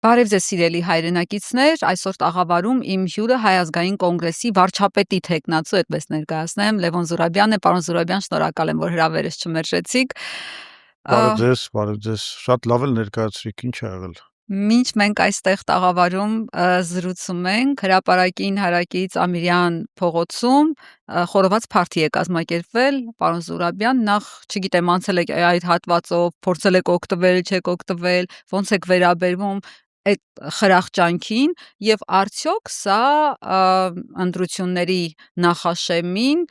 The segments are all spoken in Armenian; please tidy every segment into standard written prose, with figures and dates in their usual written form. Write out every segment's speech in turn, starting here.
Բարև ձեզ սիրելի հայրենակիցներ, այսօր տաղավարում իմ հյուրը Հայ ազգային կոնգրեսի վարչապետի թեկնածու, այդպես ներկայացնեմ, Լևոն Զուրաբյանն է, պարոն Զուրաբյան, շնորհակալ եմ, որ հրավերս չմերժեցիք։ Բարև ձեզ, շատ լավ էլ ներկայացրիք, ինչ ա եղել։ Մինչ մենք այստեղ տաղավարում զրուցում ենք, հրապարակին հարակից Ամիրյան փողոցում խորոված փարթի է կազմակերպվել, պարոն Զուրաբյան, նախ չգիտեմ անցել եք այդ հատվածով, փորձել եք օգտվել, չեք օգտվել, ոնց եք վերաբերվում այդ խրախճանքին եւ արդյոք սա ընտրությունների նախաշեմին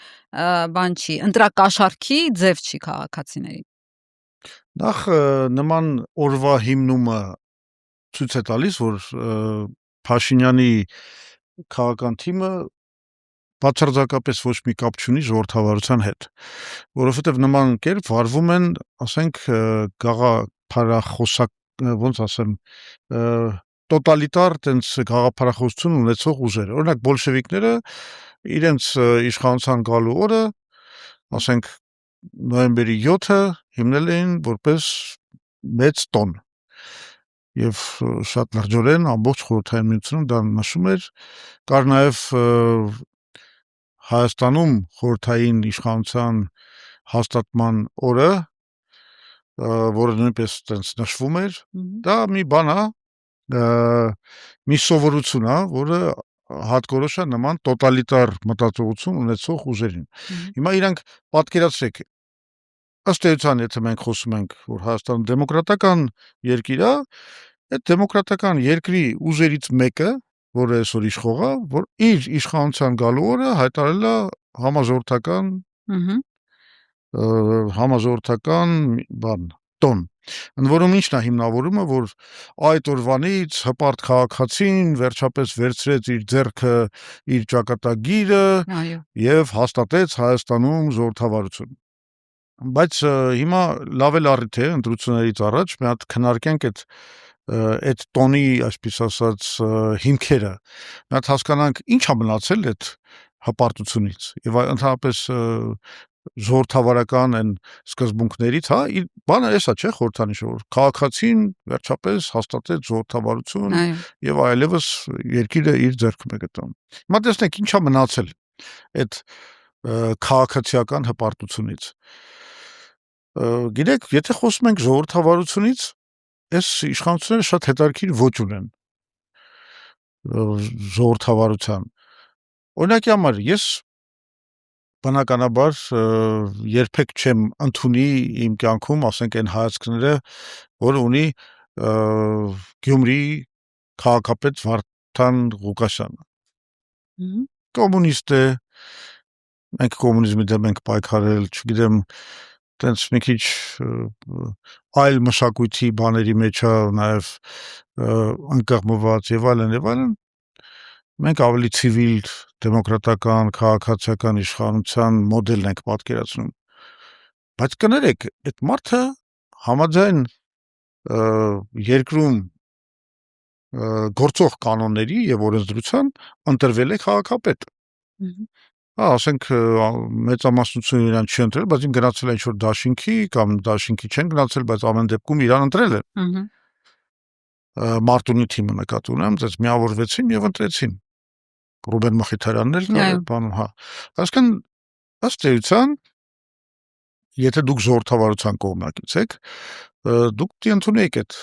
բան չի, ընտրակաշառքի ձև չի քաղաքացիների։ Նախ նման օրվա հիմնումը ցույց է տալիս, որ Փաշինյանի քաղաքական թիմը բացարձակապես ոչ մի կապ չունի ժողովրդավարության հետ, որովհետև նման կերպ վարվում են, ասենք, գաղափարախոսակ, ոնց ասեմ, տոտալիտար տենց գաղափարախոսություն ունեցող ուժեր։ Օրինակ բոլշևիկները իրենց իշխանության գալու օրը, ասենք, նոյեմբերի 7-ը հիմնել էին որպես մեծ տոն։ Եվ շատ լրջորեն ամբողջ խորհրդային միությունում դա նշում էր, կար նաև Հայաստանում խորհրդային իշխանության հաստատման օրը, որը նույնպես տենց նշվում էր, դա մի բան է, մի սովորություն է, որը հատկորոշ է նման տոտալիտար մտածողություն ունեցող ուժերին։ Հիմա իրանք պատկերացրեք, ըստ էության, եթե մենք խոսում ենք, որ Հայաստանը դեմոկրատական երկիր է, այդ դեմոկրատական երկրի ուժերից մեկը, որը այսօր իշխող է, որ իր իշխանության գալու օրը հայտարարել է համաժողովրդական բան, տոն։ Ընդ որում ինչն է հիմնավորումը, որ այդ օրվանից հպարտ քաղաքացին վերջապես վերցրեց իր ձեռքը իր ճակատագիրը եւ հաստատեց Հայաստանում ժողովրդավարություն։ Բայց հիմա լավ էլ առիթ է ընտրություններից առաջ մի հատ քննարկենք այդ տոնի, այսպես ասած, հիմքերը։ Մի հատ հասկանանք ինչ է մնացել այդ հպարտությունից եւ ընդհանրապես ժողովրդավարական այն սկզբունքներից, հա, բանը էսա չէ, խորհրդանիշը, որ քաղաքացին վերջապես հաստատեց ժողովրդավարություն եւ այլևս երկիրը իր ձեռքում է գտնում։ Հիմա տեսնենք ինչ է մնացել այդ քաղաքացիական հպարտությունից։ Գիտեք, եթե խոսում ենք ժողովրդավարությունից, այս իշխանությունները շատ հետաքրքիր ոճ ունեն ժողովրդավարության։ Օրինակի համար ես բնականաբար երբեք չեմ ընդունի իմ կյանքում, ասենք, այն հայացքները, որ ունի Գյումրի քաղաքապետ Վարդան Ղուկասյանը։ Կոմունիստ է, մենք կոմունիզմի դեմ ենք պայքարել, չգիտեմ, տենց մի քիչ այլ մշակույթի բաների մեջ է նաև ընկղմված եւ այլն, մենք ավելի ցիվիլ, դեմոկրատական, քաղաքացիական իշխանության մոդելն ենք պատկերացնում։ Բայց կներեք, այդ մարդը համաձայն երկրում գործող կանոնների եւ օրենսդրության ընտրվել է քաղաքապետ։ Ասենք մեծամասնությունը իրան չի ընտրել, բայց գնացել է ինչ-որ դաշինքի կամ դաշինքի չեն գնացել, բայց ամեն դեպքում իրան ընտրել են։ Մարտունի թիմը նկատի ունեմ, դες միավորվեցին եւ ընտրեցին։ Ռուբեն Մխիթարյանն էր բանում, հա։ Այսինքն ըստ էության, եթե դուք ժողովրդավարության կողմնակից եք, դուք ընդունեք այդ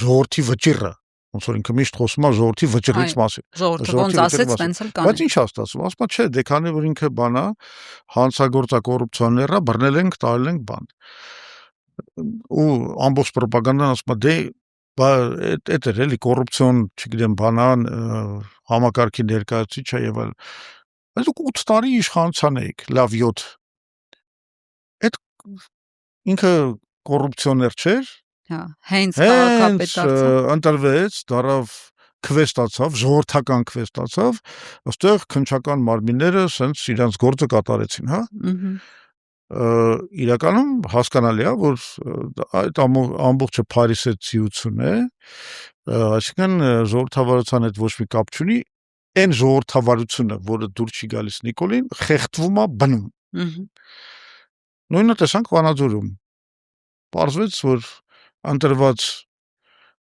ժողովրդի վճիռը, ոնց որ ինքը միշտ խոսում է ժողովրդի վճռից մասին։ Ժողովուրդը ոնց ասեց, տենց էլ կանեն։ Բայց ինչ է ստացվում, ասում է, չէ, դե քանի որ ինքը բան է, հանցագործա կոռուպցիոներ է, բռնել ենք, տարել ենք բան։ Ու ամբողջ ռոպագանդան ասում է, դե այդ էր էլի կոռուպցիոն, չգիտեմ, բանան, համակարգի ներկայացուցիչ է եւ այլ։ Բայց դուք 8 տարի իշխանության եք, լավ 7։ Այդ ինքը կոռուպցիոներ չէր։ Հա, հենց քաղաքապետ դարձավ։ Ընտրվեց, դարավ քվեստացավ, ժողովրդական քվեստացավ, այստեղ քնչական մարմինները սենց իրենց գործը կատարեցին, հա։ Իրականում հասկանալի է, որ այդ ամբողջը փարիսեցիություն է, այսինքն ժողովրդավարության հետ ոչ մի կապ չունի, այն ժողովրդավարությունը, որը դուր չի գալիս Նիկոլին, խեղդվում է բնում։ Նույնը տեսանք Վանաձորում։ Պարզվեց, որ ընտրված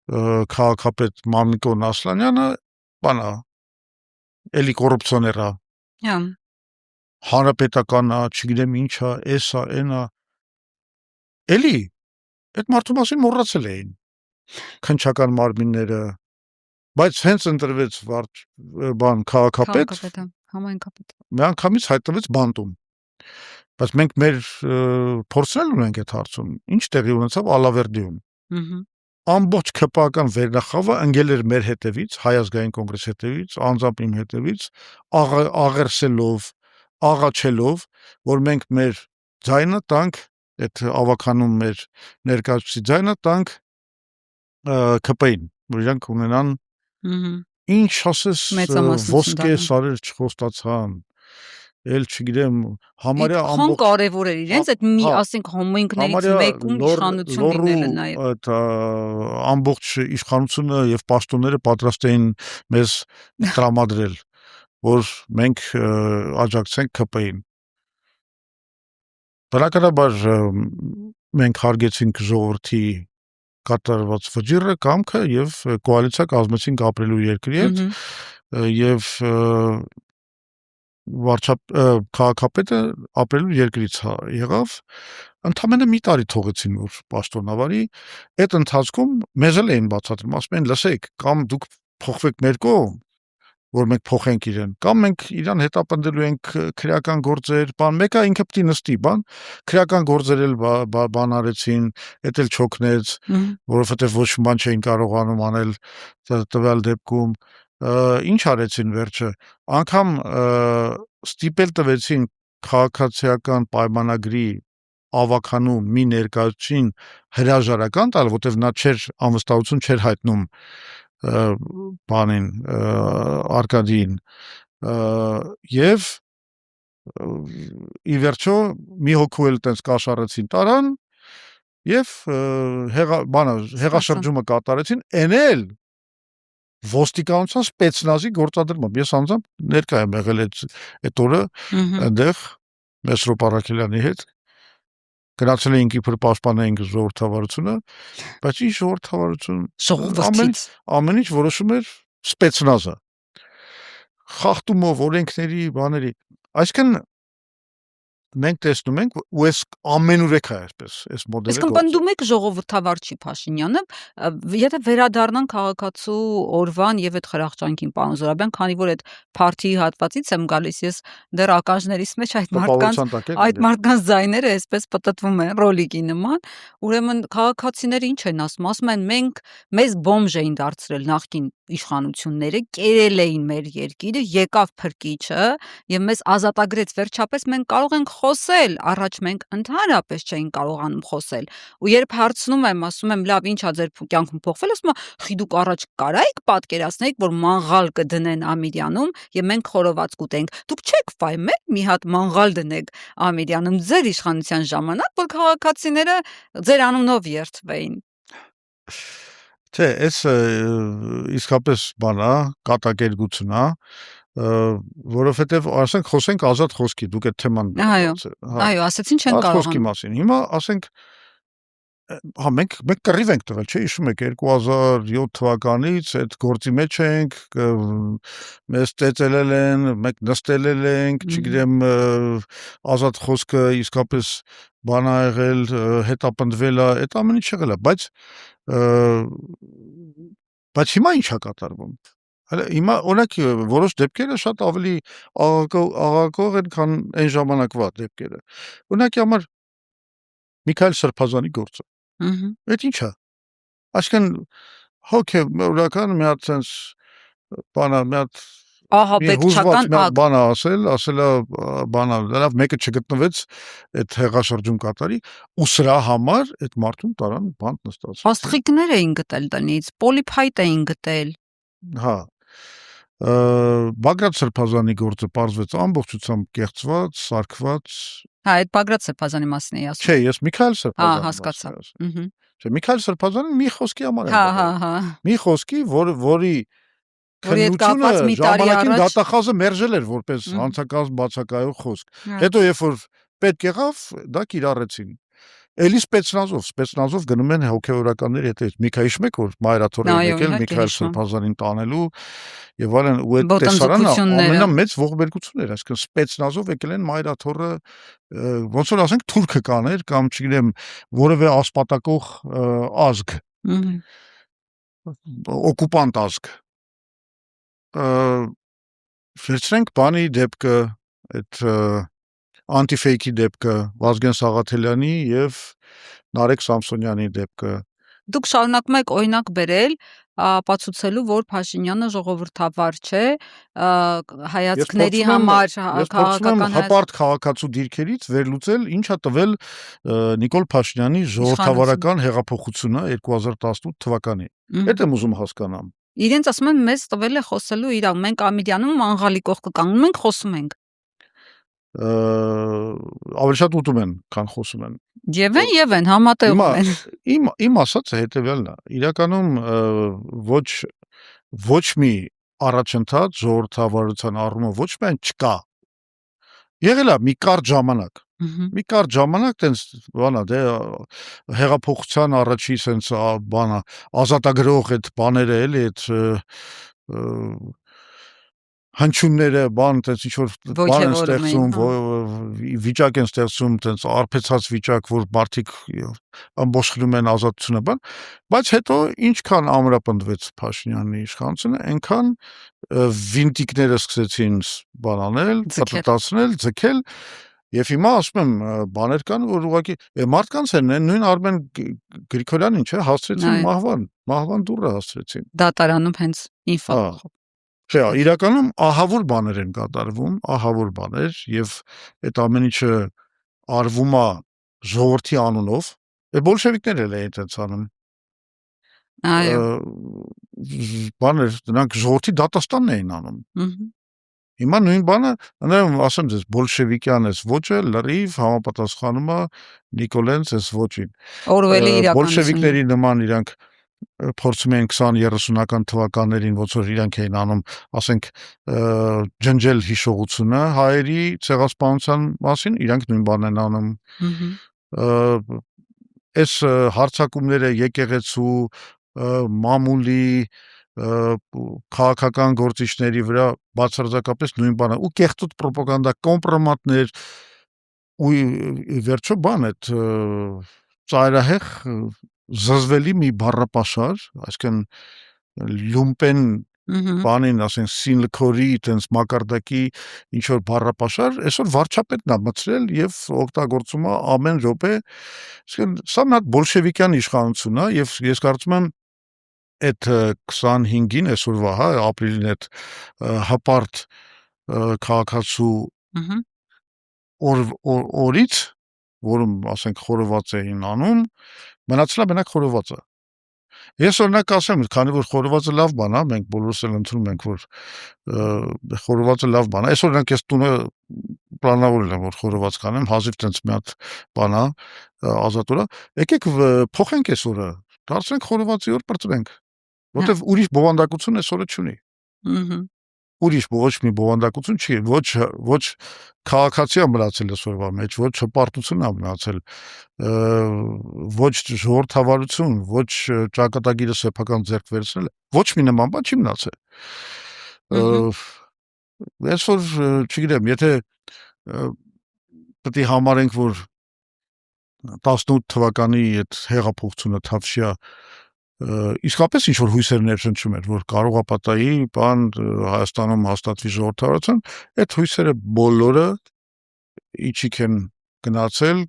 քաղաքապետ Մամիկոն Ասլանյանը բանա էլի կոռուպցիոներա հանրապետականա, չգիտեմ ինչա, էսա, էնա էլի այդ մարդու մասին մոռացել էին քնչական մարմինները, բայց հենց ընտրվեց բան քաղաքապետ, համայնքապետ, միանգամից հայտնվեց բանտում, բայց մենք մեր փորձել ունենք այդ հարցում, ինչ տեղի ունեցավ Ալավերդիում, ամբողջ ՔՊԱ-ական վերնախավը ընկել էր մեր հետևից, Հայ ազգային կոնգրեսի հետևից, անձամբ իմ հետևից, աղերսելով, աղաչելով, որ մենք մեր ձայնը տանք, այդ ավականում մեր ներկայացուցի ձայնը տանք ՔՊ-ին, որ իրանք ունենան ինչ ասես ոսկե սարեր չխոստացան, էլ չգիտեմ, համարյա ամբողջ կարևոր էր իրենց այդ մի ասենք համայնքներից մեկում իշխանություն լինելը նաև այդ ամբողջ իշխանությունը եւ պաշտոնները պատրաստ էին մեզ տրամադրել, որ մենք աջակցենք ՔՊ-ին։ Բնականաբար մենք հարգեցինք ժողովրդի կատարված վճիռը, կամքը եւ կոալիցիա կազմեցինք ապրելու երկրի հետ եւ քաղաքապետը ապրելու երկրից եղավ, ընդամենը մի տարի թողեցին որ պաշտոնավարի, այդ ընթացքում մեզ էլ էին բացատրում, ասում են լսեք, կամ դուք փոխվեք մեր կողմ, որ մենք փոխենք իրեն, կամ մենք իրան հետապնդելու ենք քրեական գործեր, բան, մեկը ինքը պիտի նստի, բան, քրեական գործեր էլ բան արեցին, էդ էլ չօգնեց, որովհետև ոչ մի բան չէին կարողանում անել տվյալ դեպքում, ինչ արեցին վերջը, անգամ ստիպել տվեցին քաղաքացիական պայմանագրի ավականու մի ներկայացուցին հրաժարական տալ, որտեղ նա անվստահություն չէր հայտնում բանին Արկադիին եւ ի վերջո մի հոգու էլ տես կաշառեցին տարան եւ հեղաշրջումը կատարեցին, էնել ոստիկանության սպեցնազի գործադրմամբ, ես անձամբ ներկա եմ եղել այդ օրը այնտեղ Մեսրոպ Առաքելյանի հետ գնացել էինք իբր պաշտպանեինք ժողովրդավարությունը, բայց ինչ ժողովրդավարություն, ամեն ինչ որոշում էր սպեցնազը, խախտումով օրենքների, բաների, այսինքն մենք տեսնում ենք ու այս ամենուրեք է այսպես, այս մոդելը։ Իսկ պնդում եք ժողովրդավարչի Փաշինյանը, եթե վերադառնանք քաղաքացու օրվան եւ այդ խրախճանքին, պարոն Զուրաբյան, քանի որ այդ փարթիի հատվածից եմ գալիս, ես դեռ ականջներիս մեջ այդ մարդկանց ձայները այսպես պտտվում են ռոլիկի նման, ուրեմն քաղաքացիները ինչ են ասում են մենք մեզ բոմժ էին դարձրել նախկին իշխանությունները, կերել էին մեր երկիրը, եկավ փրկիչը եւ մեզ ազատագրեց, վերջապես մենք կարող ենք խոսել, առաջ մենք ընդհանրապես չէին կարողանում խոսել, ու երբ հարցնում եմ, ասում եմ, լավ, ինչա ձեր կյանքում փոխվել, ասում եմ, խի դուք առաջ կարայիք պատկերացնեիք, որ մանգալ կդնեն Ամիրյանում եւ մենք խորոված կուտենք, դուք չեք ֆայմել մի հատ մանգալ դնեք Ամիրյանում ձեր իշխանության ժամանակ, որ քաղաքացիները ձեր անունով երթվեին։ Չէ, այս իսկապես բան է, կատակերգություն է, որովհետև ասենք խոսենք ազատ խոսքի, դուք այդ թեման այո, ասեցին չեն կարողանում խոսքի մասին, հիմա ասենք մենք կռիվ ենք տվել, չէ, հիշում եք 2007 թվականից այդ գործի մեջ ենք, մեզ ծեծելել են, մենք նստելել ենք, չգիտեմ, ազատ խոսքը իսկապես բան ա եղել, հետապնդվել է, այդ ամեն ինչ եղել է, բայց հիմա ինչ է կատարվում։ Հիմա օրինակ որոշ դեպքերը շատ ավելի աղաղակող են, քան այն ժամանակվա դեպքերը։ Օրինակի համար Միքայել Սրբազանի գործը։ Այդ ինչ է։ Այսինքն հոգևորական մի հատ sense բանա, մի հատ ահաբեկչական ակ բանա ասելա բանա, լավ մեկը չգտնվեց այդ հեղաշրջում կատարի ու սրա համար այդ մարդուն տարան բանտ նստած։ Աստղիկներ էին գտել տնից, պոլիփայտ էին գտել։ Հա։ Բագրատ Սրբազանի գործը պարզվեց ամբողջությամբ կեղծված, սարքված։ Հա, այդ Բագրատ Սրբազանի մասին էի ասում։ Չէ, ես Միքայել Սրբազանի մասին հասկացա։ Չէ, Միքայել Սրբազանը մի խոսքի համար է։ Հա։ Մի խոսքի, որի քննությունը ժամանակին դատախազը մերժել էր որպես հանցակազմ բացակայող խոսք։ Հետո երբ որ պետք եղավ, դա կիրառեցին։ Էլի սպեցնազով գնում են հոգեվորականների հետևից։ Միքայիշ մեկ որ Մայրաթորը եկել Միքայել Սրբազանին տանելու եւ այլն, ու այդ տեսարանը ամենամեծ ողբերգությունն էր, այսինքն սպեցնազով եկել են Մայրաթորը, ոնց որ ասենք թուրքը կաներ կամ չգիտեմ որևէ ասպատակող ազգ, օկուպանտ ազգ։ Վերցրենք բանի դեպքը, այդ անտիֆեյքի դեպքը, Վազգեն Սաղաթելյանի եւ Նարեկ Սամսոնյանի դեպքը։ Դուք շարունակում եք օրինակ բերել, ապացուցելու, որ Փաշինյանը ժողովրդավար չէ, հայացքների համար քաղաքական հպարտ քաղաքացու դիրքերից վերլուծել ինչա տվել Նիկոլ Փաշինյանի ժողովրդավարական հեղափոխությունը 2018 թվականին։ Այդ եմ ուզում հասկանամ։ Իրենց ասում են մեզ տվել է խոսելու իրավ, մենք Ամիրյանում աղալի կողքը կանգնում ենք, խոսում ենք։ Ավելի շատ ուտում են, քան խոսում են։ Եվ են, համատեղում են։ Իմ ասածը հետևյալն է, իրականում ոչ մի առաջընթաց ժողովրդավարության առումով ոչ միայն չկա, եղել է մի կարճ ժամանակ տենց բանա, դե հեղափոխության առաջի սենց բանա, ազատագրող այդ բաները էլի, այդ հնչյունները, բան, տենց ինչ-որ բան են ստեղծում, վիճակ են ստեղծում, տենց արբեցած վիճակ, որ մարդիկ ամբողջնում են ազատությունը, բան, բայց հետո ինչքան ամրապնդվեց Փաշինյանի իշխանությունը, այնքան վինտիկները սկսեցին բան անել, պտտացնել, ձգել, եւ հիմա ասում եմ, բաներ կան, որ ուղղակի մարդկանց են, նույն Արմեն Գրիգորյանին, չէ, հասցրեցին մահվան դուռը հասցրեցին։ Դատարանում հենց ինֆա։ Չէ, իրականում ահավոր բաներ են կատարվում, ահավոր բաներ, եւ այդ ամեն ինչը արվում է ժողովրդի անունով, բոլշևիկները էլ են այդպես անում։ Այո։ Բաներ, նրանք ժողովրդի դատաստանն էին անում։ Հիմա նույն բանը, ասեմ ձեզ, բոլշևիկյան էս ոճը լրիվ համապատասխանում է Նիկոլենց էս ոճին։ Բոլշևիկների նման իրանք փորձում են 20-30-ական թվականներին ոնց որ իրանք էին անում, ասենք, ջնջել հիշողությունը հայերի ցեղասպանության մասին, իրանք նույն բանն են անում։ Այս հարձակումները եկեղեցու, մամուլի, քաղաքական գործիչների վրա բացարձակապես նույն բանը, ու կեղտոտ պրոպագանդա, կոմպրոմատներ, ու վերջո բան այդ ծայրահեղ զզվելի մի բառապաշար, այսինքն լումպեն բանին, ասենք, սինլքորի, տենց մակարդակի ինչ-որ բառապաշար, այսօր վարչապետն է մտցրել եւ օգտագործում է ամեն րոպե, այսինքն սա մի հատ բոլշևիկյան իշխանություն է, եւ ես կարծում եմ այդ 25-ին այսօրվա, հա, ապրիլին այդ հպարտ քաղաքացու օրից, որում ասենք խորոված էին անում, մնացել է մենակ խորովածը։ Ես օրինակ ասեմ, քանի որ խորովածը լավ բան է, մենք բոլորս էլ ընդունում ենք, որ խորովածը լավ բան է։ Այսօր օրինակ ես տունը պլանավորել եմ, որ խորոված կանեմ, հազիվ տենց մի հատ բան է, ազատուրա։ Եկեք փոխենք այս օրը, դարձնենք խորովածի օր, պրծնենք, որտեվ ուրիշ բովանդակություն այս օրը չունի։ Ուրիշ ոչ մի բովանդակություն չի, ոչ քաղաքացի է մնացել այսօրվա մեջ, ոչ հպարտություն է մնացել, ոչ ժողովրդավարություն, ոչ ճակատագիրը սեփական ձեռք վերցնել, ոչ մի նման բան չի մնացել։ Այսօր, չգիտեմ, եթե պետք է համարենք, որ 18 թվականի այդ հեղափոխությունը Թավշյա իսկապես ինչ-որ հույսեր ներշնչում էր, որ կարող է պատահի, բան Հայաստանում հաստատվի ժողովրդավարություն, այդ հույսերը բոլորը իջիկ են գնացել,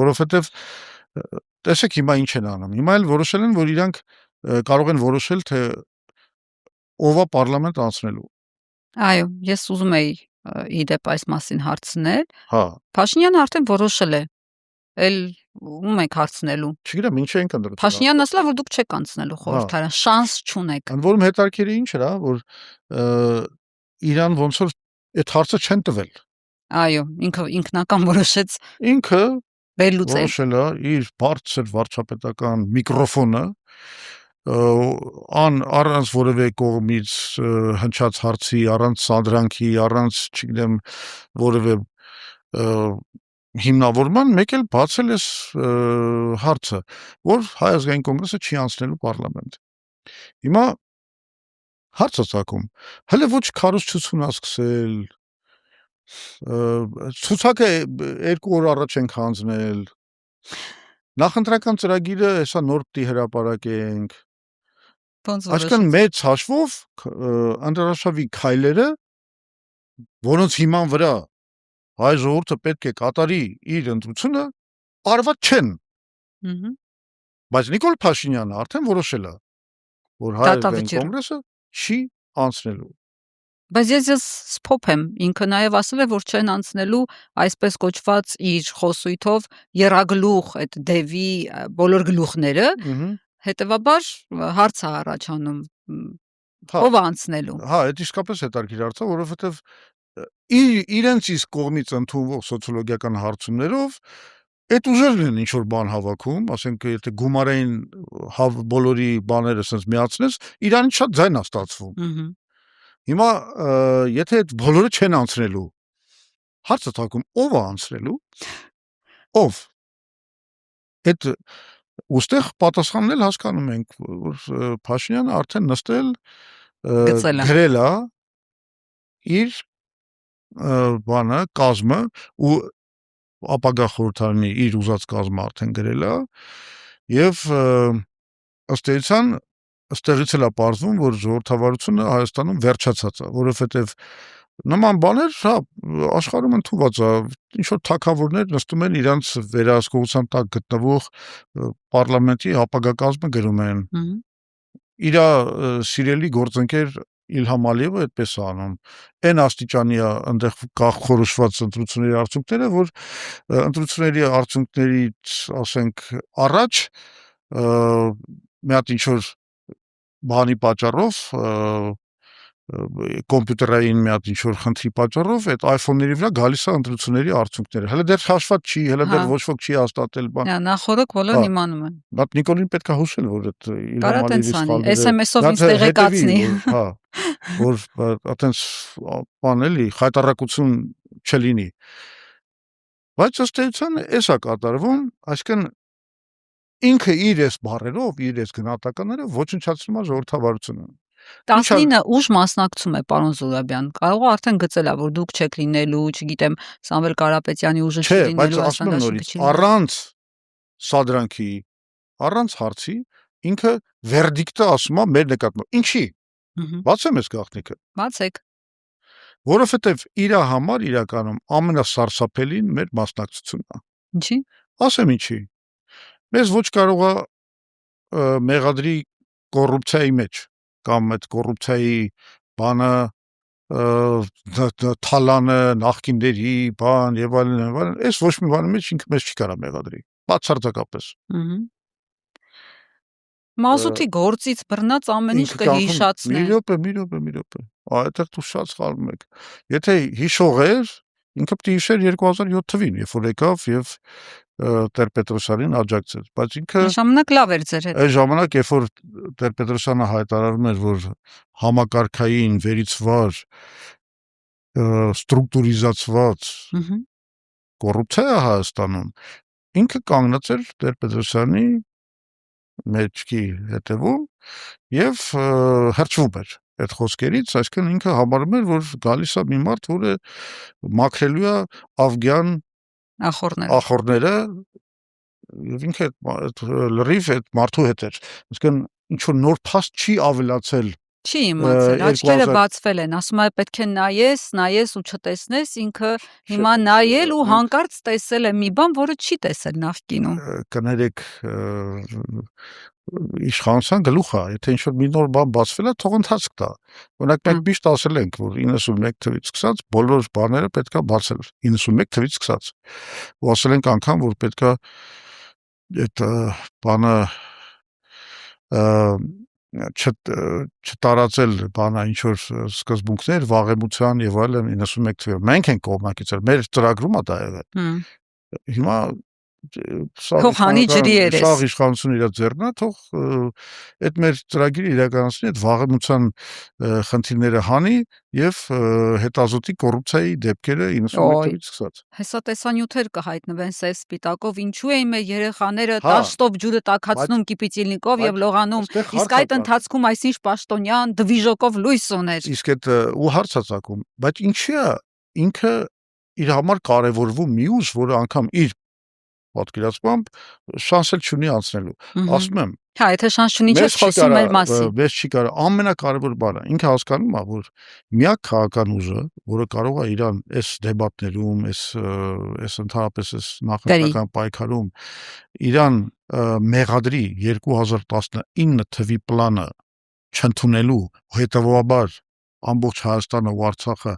որովհետև տեսեք հիմա ինչ են անում։ Հիմա էլ որոշել են, որ իրանք կարող են որոշել, թե ով է պարլամենտ անցնելու։ Այո, ես ուզում էի իդեպ այս մասին հարցնել։ Հա։ Փաշինյանը արդեն որոշել է։ Էլ ում եք հարցնելու։ Չգիտեմ, ինչ են կնդրել։ Փաշինյանն ասել է, որ դուք չեք անցնելու խորհրդարան, շանս չունեք։ Ընդ որում հետաքրքիր ինչ էր, որ Իրան ոնց որ այդ հարցը չեն տվել։ Այո, ինքնական որոշեց։ Ինքը վերլուծել։ Որոշել է իր բարձր վարչապետական միկրոֆոնը առանց որևէ կողմից հնչած հարցի, առանց սադրանքի, առանց, չգիտեմ, որևէ հիմնավորման մեկ էլ բացել էս հարցը, որ Հայ ազգային կոնգրեսը չի անցնելու պարլամենտ։ Հիմա հարց է ցակում, հələ ոչ քարոզչություն է սկսել, ցուցակը 2 օր առաջ ենք հանձնել, նախընտրական ծրագիրը հեսա նոր պիտի հրապարակենք, այսինքն մեծ հաշվով ընդհանրաշավի քայլերը, որոնց հիման վրա հայ ժողովուրդը պետք է կատարի իր ընտրությունը, արված չեն։ Բայց Նիկոլ Փաշինյանը արդեն որոշել է, որ Հայ ազգային կոնգրեսը չի անցնելու։ Բայց ես սփոփ եմ, ինքը նաև ասել է, որ չեն անցնելու այսպես կոչված իր խոսույթով եռագլուխ այդ դևի բոլոր գլուխները, հետևաբար հարց է առաջանում, ով է անցնելու։ Հա, այդ իսկապես հետաքրքիր հարց է, որովհետև իրենց իսկ կողմից ընդունվող սոցիոլոգիական հարցումներով այդ ուժերն են ինչ-որ բան հավաքում, ասենք եթե գումարային բոլորի բաները սենց միացնես, իրան շատ ձայն է ստացվում։ Հիմա եթե այդ բոլորը չեն անցնելու, հարցը թակում ով է անցնելու, ով, այդ ուստեղ պատասխանն էլ հասկանում ենք, որ Փաշինյանը արդեն նստել գրել է իր բանը, կազմը ու ապագա խորհրդարանի իր ուզած կազմը արդեն գրել է եւ ըստ էության ըստեղից էլ է պարզվում, որ ժողովրդավարությունը Հայաստանում վերջացած է, որովհետեւ նման բաներ, հա, աշխարհում ընդունված է, ինչ որ թագավորներ նստում են իրանց վերահսկողության տակ գտնվող պարլամենտի ապագա կազմը գրում են։ Իր սիրելի գործընկեր Իլհամ Ալիևը այդպես է անում։ Այն աստիճանի է այնտեղ կանխորոշված ընտրությունների արդյունքները, որ ընտրությունների արդյունքներից, ասենք, առաջ մի հատ ինչ-որ բանի պատճառով, կոմպյուտերային մի հատ ինչ-որ խնդրի պատճառով այդ iPhone-ների վրա գալիս է ընտրությունների արդյունքները։ Հələ դեռ հաշված չի, հələ դեռ ոչ ոք չի հաստատել բան։ Նախորդ բոլորն իմանում են։ Բայց Նիկոլին պետք է հուշել, որ այդ Իլհամ Ալիևի սխալները SMS-ով ինձ տեղեկացնի։ Հա, որ այտենց բան էլի խայտարակություն չլինի։ Բայց ըստ էության էս է կատարվում, այսինքն ինքը իր էս բառերով, իր էս գնահատականներով ոչնչացնում է ժողովրդավարությունը։ 19 ուժ մասնակցում է պարոն Զուրաբյան, կարող է արդեն գծել է, որ դուք չեք լինելու, չգիտեմ, Սամվել Կարապետյանի ուժը չի լինելու, Հայաստան առանց սադրանքի, առանց հարցի, ինքը վերդիկտը ասում է մեր նկատմամբ։ Ինչի։ Բացեմ ես գաղտնիքը։ Բացեք։ Որովհետև իր համար իրականում ամենասարսափելին մեր մասնակցությունն է։ Ինչի։ Ասեմ ինչի։ Մեզ ոչ կարող է մեղադրի կոռուպցիայի մեջ կամ այդ կոռուպցիայի բանը թալանը նախկինների բան եւ այլն, այս ոչ մի բանի մեջ ինքը մեզ չի կարող մեղադրի, բացարձակապես։ Մասուտի գործից բռնած ամեն ինչ կհիշացնի։ Մի րոպե։ Այդ դու շատ սխալվում եք։ Եթե հիշող էր, ինքը պետք է հիշեր 2007 թվին, երբ որ եկավ եւ Տեր-Պետրոսյանին աջակցեց, բայց ինքը ժամանակ լավ էր ձեր հետ։ Այդ ժամանակ, երբ որ Տեր-Պետրոսյանը հայտարարում էր, որ համակարգային վերիցվար ստրուկտուրիզացված կոռուպցիա է Հայաստանում, ինքը կանգնած էր Տեր-Պետրոսյանի մեջքի հետևում եւ հրճվում էր այդ խոսքերից, այսինքն ինքը համարում էր, որ գալիս է մի մարդ, որը մաքրելու է Ավգյան ախորները եւ ինքը լրիվ այդ մարդու հետ էր, այսինքն ինչ որ նոր փաստ չի ավելացել։ Չի իմացել, աչքերը բացվել են, ասում է պետք է նայես ու չտեսնես, ինքը հիմա նայել ու հանկարծ տեսել է մի բան, որը չի տեսել նախկինում։ Կներեք, իշխանության գլուխ է, եթե ինչ-որ մի նոր բան բացվել է, թող ընթացք տա։ Օրինակ մենք միշտ ասել ենք, որ 91 թվից սկսած բոլոր բաները պետքա բացել, 91 թվից սկսած։ Ու ասել ենք անգամ, որ պետքա այդ բանը չտարածել բանա ինչ-որ սկզբունքներ, վաղեմության եւ այլն 91 թվականին։ Մենք ենք կողմնակիցներ, մեր ծրագրում է դա եղել։ Հիմա Թող հանի ջրի երես։ Շաղ իշխանությունը իր ձեռնա, թող այդ մեր ծրագիրը իրականացնի, այդ վաղեմության խնդիրները հանի եւ հետազոտի կոռուպցիայի դեպքերը 91-ից սկսած։ Հեսա տեսանյութեր կհայտնվեն սև սպիտակով, ինչու էին մեր երեխաները տաշտով ջուրը տաքացնում կիպիծիլնիկով եւ լողանում, իսկ այդ ընթացքում այսինչ պաշտոնյան դվիժոկով լույս ուներ։ Իսկ այդ ու հարց է ցակում, բայց ինչի է ինքը իր համար կարևորվում մի ուժ, որը անգամ իր պատկերացմամբ շանս էլ չունի անցնելու։ Ասում եմ, հա, եթե շանս չունի, չես խոսում մեր մասին։ Մեզ չի կարա, ամենակարևոր բանը, ինքը հասկանում է, որ միակ քաղաքական ուժը, որը կարող է իրան այս դեբատներում, այս ընդհանրապես այս նախնական պայքարում իրան մեղադրի 2019 թվի պլանը չընդունելու, հետևաբար ամբողջ Հայաստանը ու Արցախը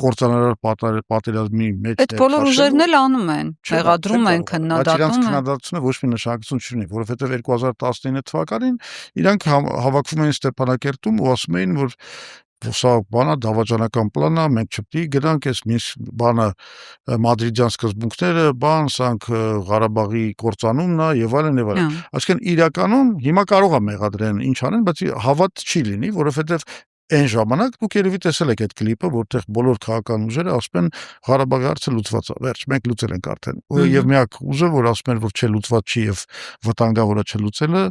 կործանարար պատերազմի մեջ այդ բոլոր ուժերն էլ անում են, մեղադրում են, քննադատում են։ Բայց իրանք քննադատությունը ոչ մի նշանակություն չունի, որովհետև 2019 թվականին իրանք հավաքվում էին Ստեփանակերտում ու ասում էին, որ սա բանա դավաճանական պլան է, մենք չպետք է գնանք այս Մինսկ բանը մադրիդյան սկզբունքները, սանք Ղարաբաղի կործանումն է եւ այլն եւ այլն։ Այսինքն իրականում հիմա կարող է մեղադրեն, ինչ անեն, բայց հավատ չի լինի, որովհետև այն ժամանակ դուք երևի տեսել եք այդ կլիպը, որտեղ բոլոր քաղաքական ուժերը ասում են Ղարաբաղի հարցը լուծված է, վերջ, մենք լուծել ենք արդեն։ Եվ միակ ուժը, որ ասում են, որ չլուծված չի եւ վտանգավոր է չլուծելը,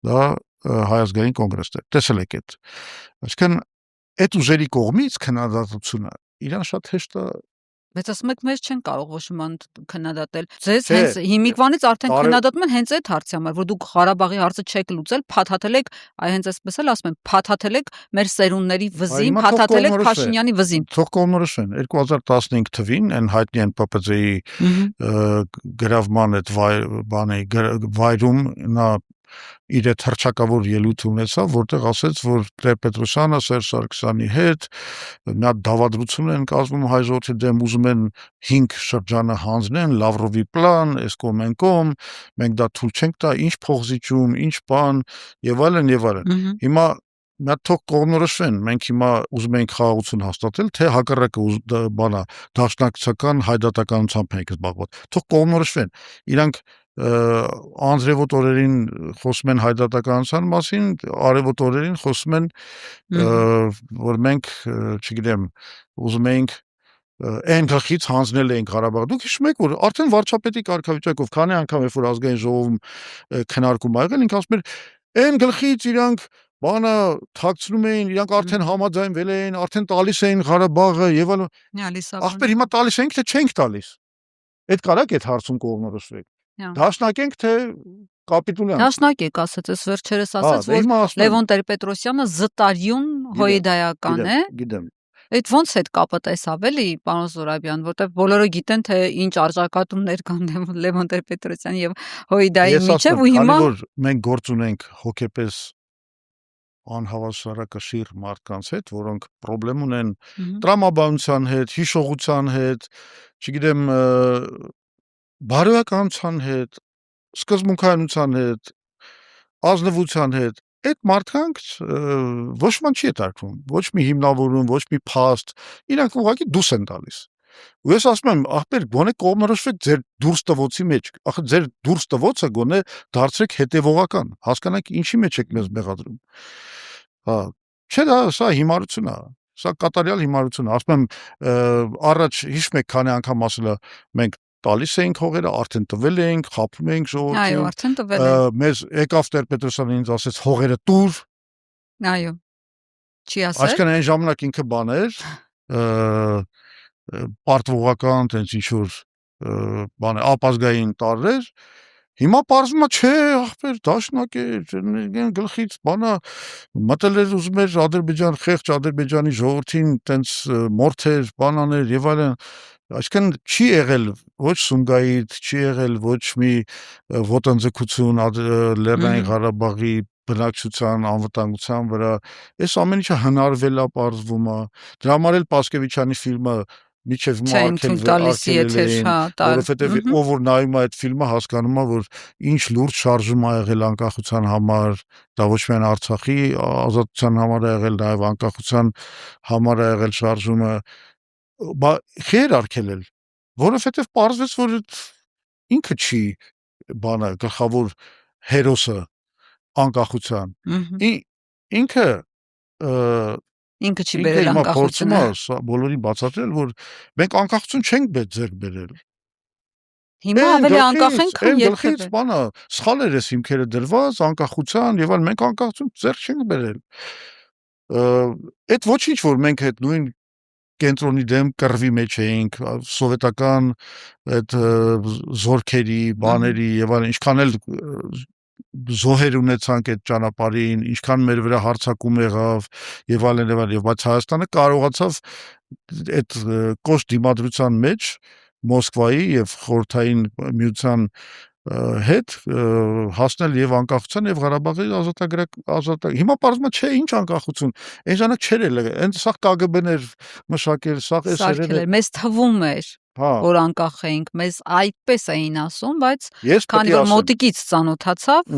դա Հայ ազգային կոնգրեսն է։ Տեսել եք այդ։ Այսինքն այդ ուժերի կողմից քննադատությունը իրան շատ հեշտ է։ Բայց ասում եք, մեզ չեն կարող ոչ մի բան քննադատել։ Ձեզ հենց հիմիկվանից արդեն քննադատում են հենց այդ հարցի համար, որ դուք Ղարաբաղի հարցը չեք լուծել, փաթաթել եք, հենց այսպես էլ ասում են, փաթաթել եք մեր սերունդների վզին, փաթաթել եք Փաշինյանի վզին։ Թող կողմնորոշեն 2015 թվին այն հայտնի են ՊՊԾ-ի գրավման այդ վայրում նա իր այդ հռչակավոր ելույթ ունեցավ, որտեղ ասեց, որ Տեր-Պետրոսյանը Սերժ Սարգսյանի հետ մի հատ դավադրություն են կազմում հայ ժողովրդի դեմ, ուզում են 5 շրջանը հանձնեն, Լավրովի պլան, էսկոմ, մենք դա թույլ չենք տա, ինչ փողզիջում, ինչ բան եւ այլն եւ այլն։ Հիմա մի հատ թող կողմնորոշվեն, մենք հիմա ուզում ենք խաղաղություն հաստատել, թե հակառակը բանա դաշնակցական հայդատականությամբ ենք զբաղված։ Թող կողմնորոշվեն։ Իրանք անձրևոտ օրերին խոսում են հայդատականության մասին, արևոտ օրերին խոսում են, որ մենք, չգիտեմ, ուզում ենք այն գլխից հանձնել ենք Ղարաբաղ։ Դուք հիշում եք, որ արդեն վարչապետի կարգավիճակով քանի անգամ երբ որ ազգային ժողովում քննարկում ա եղել, ինքը ասում էր, այն գլխից իրանք բանը թաքցնում էին, իրանք արդեն համաձայնվել էին, արդեն տալիս էին Ղարաբաղը եւ այլն։ Ախպեր, հիմա տալիս ենք, թե չենք տալիս։ Այդ կարակ այդ հարցում կողմնորոշվեք։ Դաշնակենք, թե կապիտուլյանք։ Դաշնակ եք ասած, այս վերջերս ասաց, որ Լևոն Տեր-Պետրոսյանը զտարյուն հոյդայական է։ Գիտեմ։ Այդ ոնց այդ կապը տեսավ էլի, պարոն Զուրաբյան, որտեղ բոլորը գիտեն, թե ինչ արժակատումներ կան Լևոն Տեր-Պետրոսյանի եւ հոյդայի միջեւ ու հիմա որ մենք գործ ունենք հոգեպես անհավասարակշիռ մարդկանց հետ, որոնք խնդրեմ ունեն տրամաբանության հետ, հիշողության հետ, չգիտեմ, բարոյականության հետ, սկզբունքայնության հետ, ազնվության հետ, այդ մարդկանց ոչ ման չի հետարկվում, ոչ մի հիմնավորում, ոչ մի փաստ, իրանք ուղղակի դուս են տալիս։ Ու ես ասում եմ, ախպեր, գոնե կողմնորոշվեք ձեր դուրս տվոցի մեջ, ախր ձեր դուրս տվոցը գոնե դարձրեք հետևողական, հասկանաք ինչի մեջ եք մեզ մեղադրում։ Չէ, սա հիմարություն է, սա կատարյալ հիմարություն է, ասում եմ, առաջ հիշում եք քանի անգամ ասել մենք տալիս էինք հողերը, արդեն տվել էինք, խաբում էինք ժողովրդին։ Այո, արդեն տվել ենք։ Մեզ եկավ Տեր-Պետրոսյանը ինձ ասեց հողերը տուր։ Այո։ Չի ասել։ Այսինքն այն ժամանակ ինքը բան էր, պարտվողական, տենց ինչ որ բան է, ապազգային տարրեր։ Հիմա պարզվում է, չէ, ախպեր, դաշնակ է, գլխից բանա մտել էր ուզում էր Ադրբեջան, խեղճ Ադրբեջանի ժողովրդին տենց մորթեր, բանաներ եւ այլն։ Այսինքն չի եղել ոչ Սումգայիթ, չի եղել ոչ մի ոտնձգություն Լեռնային Ղարաբաղի բնակչության անվտանգության վրա։ Այս ամեն ինչը հնարվել է, պարզվում է։ Դրա համար էլ Պասկևիչյանի ֆիլմը միջև արկելել էին, որովհետև ով որ նայում է այդ ֆիլմը հասկանում է, որ ինչ լուրջ շարժում ա եղել անկախության համար, դա ոչ միայն Արցախի ազատության համար ա եղել, նաև անկախության համար ա եղել շարժումը, խեր արկելել, որովհետև պարզվեց, որ ինքը չի բանը գլխավոր հերոսը անկախության։ Ինքը չի բերել հիմա փորձում է անկախությունը։ բոլորին բացատրել, որ մենք անկախություն չենք ձեռք բերել։ Հիմա ավելի անկախ ենք, քան գլխից բանը սխալ էր էս հիմքերը դրված անկախության եւ այլ, մենք անկախություն ձեռք չենք բերել։ Այդ ոչինչ, որ մենք այդ նույն կենտրոնի դեմ կռվի մեջ էինք, սովետական այդ զորքերի, բաների եւ այլն, ինչքան էլ զոհեր ունեցանք այդ ճանապարհին, ինչքան մեր վրա հարձակում եղավ եւ այլն եւ այլն, եւ բայց Հայաստանը կարողացավ այդ կոշտ դիմադրության մեջ Մոսկվայի եւ Խորհրդային Միության հետ հասնել եւ անկախության եւ Ղարաբաղի ազատագրակ հիմա պարզվում է չէ ինչ անկախություն այն ժամանակ չէր էլ այն սա KGB-ն էր մշակել սա SSR-ն մեզ թվում էր որ անկախ էինք մեզ այդպես էին ասում բայց քանի որ մոտիկից ծանոթացավ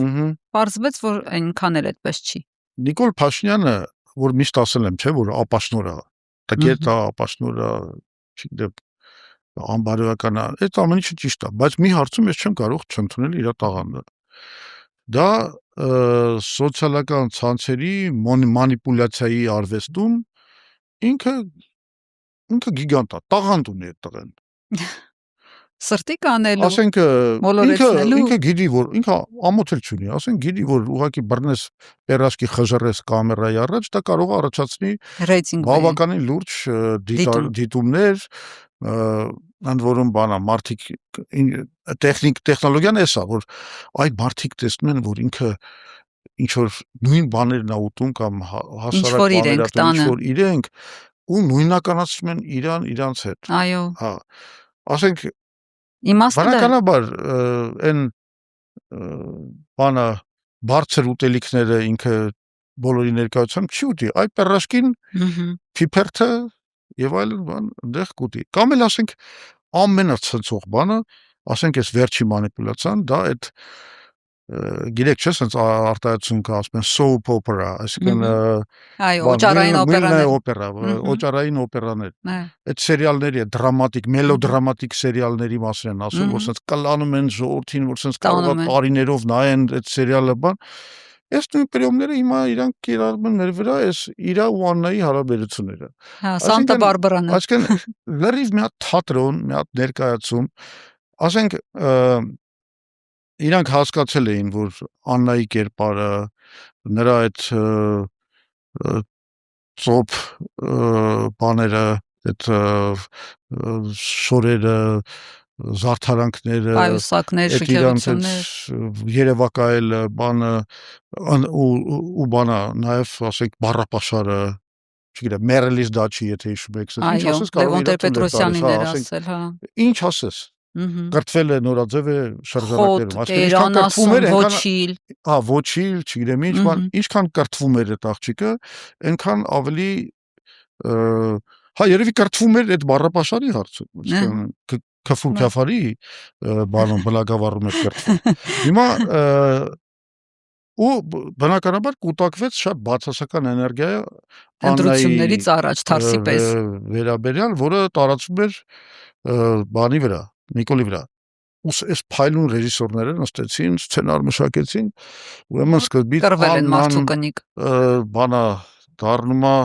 պարզվեց որ այնքան էլ այդպես չի Նիկոլ Փաշինյանը որ միշտ ասել եմ չէ որ ապաշնոր է տգետ է ապաշնոր է չգիտեմ անբարոյական է, այդ ամեն ինչը ճիշտ է, բայց մի հարցում ես չեմ կարող չընդունել իր տաղանդը։ Դա սոցիալական ցանցերի մանիպուլյացիայի արվեստում ինքը գիգանտ է, տաղանդ ունի այդ տղեն։ Սրտի կանելու, ասենք ինքը գիտի որ ինքը ամոթ էլ չունի, ասենք գիտի որ ուղղակի բռնես պերաշկի խժռես կամերայի առաջ, դա կարող է առաջացնի բավականին լուրջ դիտումներ ընդ որում բանա մարդիկ տեխնոլոգիան էսա որ այդ մարդիկ տեսնում են որ ինքը ինչ որ նույն բաներն ա ուտում կամ հասարակ բաներ ինչ որ իրենք ու նույնականացնում են իրան իրանց հետ այո հա ասենք բնականաբար այն բանը բարձր ուտելիքները ինքը բոլորի ներկայությամբ չի ուտի այ պերաշկին փիփերթը եւ այլն բան դեղ կուտի կամ էլ ասենք ամենացնցող բանը ասենք այս վերջի մանիպուլյացիան դա այդ գիրեք չէ sense արտահայտություն կա ասում են soap opera այսինքն այո օճառային օճառային օպերաներ այդ սերիալների դրամատիկ մելոդրամատիկ սերիալների մասին են ասում որ sense կլանում են ժողովրդին որ sense կարող է տարիներով նայեն այդ սերիալը բան այս նույն պրիոմները հիմա իրանք կիրառում են մեր վրա այս իրա ու Աննայի հարաբերությունները հա Սանտա Բարբարան այսինքն լրիվ մի հատ թատրոն մի հատ ներկայացում ասենք իրանք հասկացել էին, որ Աննայի կերպարը, նրա այդ ծոփ բաները, այդ շորերը, զարդարանքները, պայուսակներ, շքեղություններ, երևակայել բանը ու բանը, նաև ասենք բառապաշարը, չգիտեմ, Մերելիս դաչի, եթե հիշում եք, ինչ ասես կարող Լևոն Տեր-Պետրոսյանին էր ասել, հա։ Ինչ ասես կրթվել է նորաձև է շրջանակներում այսինքն կրթվում էր ոչիլ ոչիլ չգիտեմ ինչ բան ինչքան կրթվում էր այդ աղջիկը այնքան ավելի հա երևի կրթվում էր այդ բառապաշարի հարցում քֆու քաֆարի բանոն բլագավառում էր կրթվում հիմա ու բնականաբար կուտակվեց շատ բացասական էներգիա ընտրություններից առաջ թարսի պես վերաբերյալ որը տարածվում էր բանի վրա Նիկոլի վրա այս փայլուն ռեժիսորները նստեցին, սցենար մշակեցին, ուրեմն սկզբից կռվել են մարդուկնիկ բանա դառնում է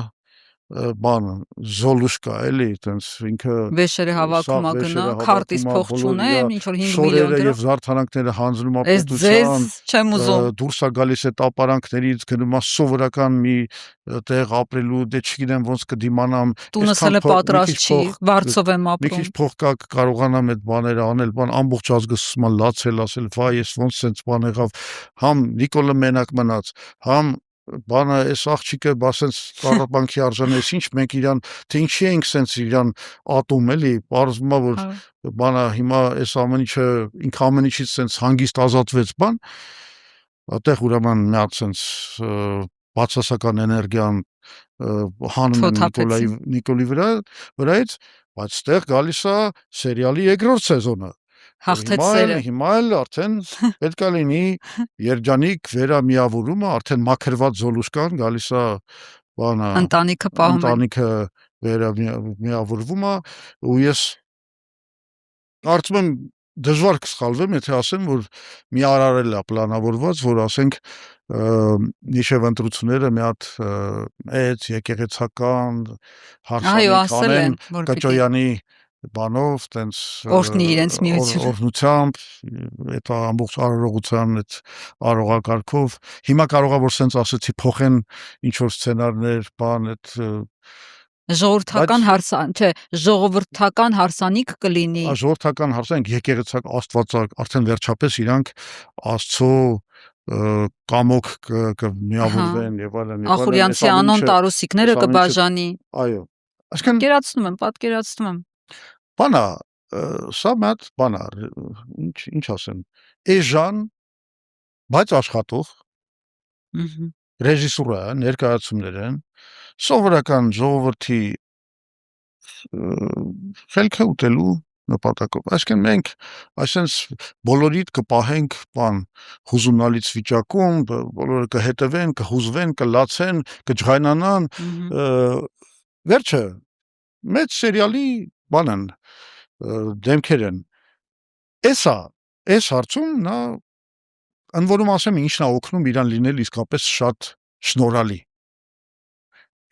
բան Զոլուշկա էլի այտենց ինքը վեշերը հավաքում է գնա քարտից փող չունեմ ինչ որ 5 միլիոն դրամ եւ զարդարանքները հանձնում է պետության չեմ ուզում դուրս է գալիս այդ ապարանքներից գնում է սովորական մի տեղ ապրելու դե չգիտեմ ոնց կդիմանամ տունս հələ պատրաստ չի վարձով եմ ապրում մի քիչ փող կա կարողանամ այդ բաները անել բան ամբողջ ազգը սկսում է լացել ասել վայ ես ոնց sense բան եղավ համ Նիկոլը մենակ մնաց համ բանը այս աղջիկը բասենց տառապանքի արժանես ինչ մենք իրան թե ինչի ենք sense իրան ատում էլի բարձվում է որ բանը հիմա այս ամեն ինչը ինքը ամեն ինչից sense հանգիստ ազատվեց բան այդտեղ ուրեմն մի հատ sense բացասական էներգիան հանում Նիկոլի վրայից բայց այդտեղ գալիս է սերիալի երկրորդ սեզոնը հիմա էլ արդեն պետք է լինի երջանիկ վերամիավորումը արդեն մաքրված Զոլուշկան գալիս է բանը ընտանիքը պահում ընտանիքը վերամիավորվում է ու ես կարծում եմ դժվար կսխալվեմ, եթե ասեմ, որ մի արարել է պլանավորված, որ ասենք նիշև ընտրությունները մի հատ այդ եկեղեցական հարսանիք անեն Կաճոյանի բանով, տենց օրհնի իրենց միությունը օրհնությամբ, այդ ամբողջ արարողության այդ արարողակարգով, հիմա կարողա որ սենց ասեցի փոխեն ինչ որ սցենարներ, բան այդ ժողովրդական հարսանիք կլինի։ Ժողովրդական հարսանիք, եկեղեցակ Աստվածակ, արդեն վերջապես իրանք Աստծո կամոք կմիավորվեն եւ այլն։ Ախուրյանցի անոն տարուսիկները կբաժանի։ Այո։ Այսինքն պատկերացնում եմ։ Բանա, սա մատ բանա, ինչ ասեմ, էժան, բայց աշխատող ռեժիսուրա, ներկայացումներ են, սովորական ժողովրդի խելքը ուտելու նպատակով։ Այսինքն մենք այսպես բոլորիդ կպահենք բան հուզումնալից վիճակում, բոլորը կհետևեն, կհուզվեն, կլացեն, կջղայնանան, վերջը մեծ սերիալի բանն դեմքեր են։ Այս հարցում նա ընդ որում ասեմ ինչն է օգնում իրան լինել իսկապես շատ շնորհալի։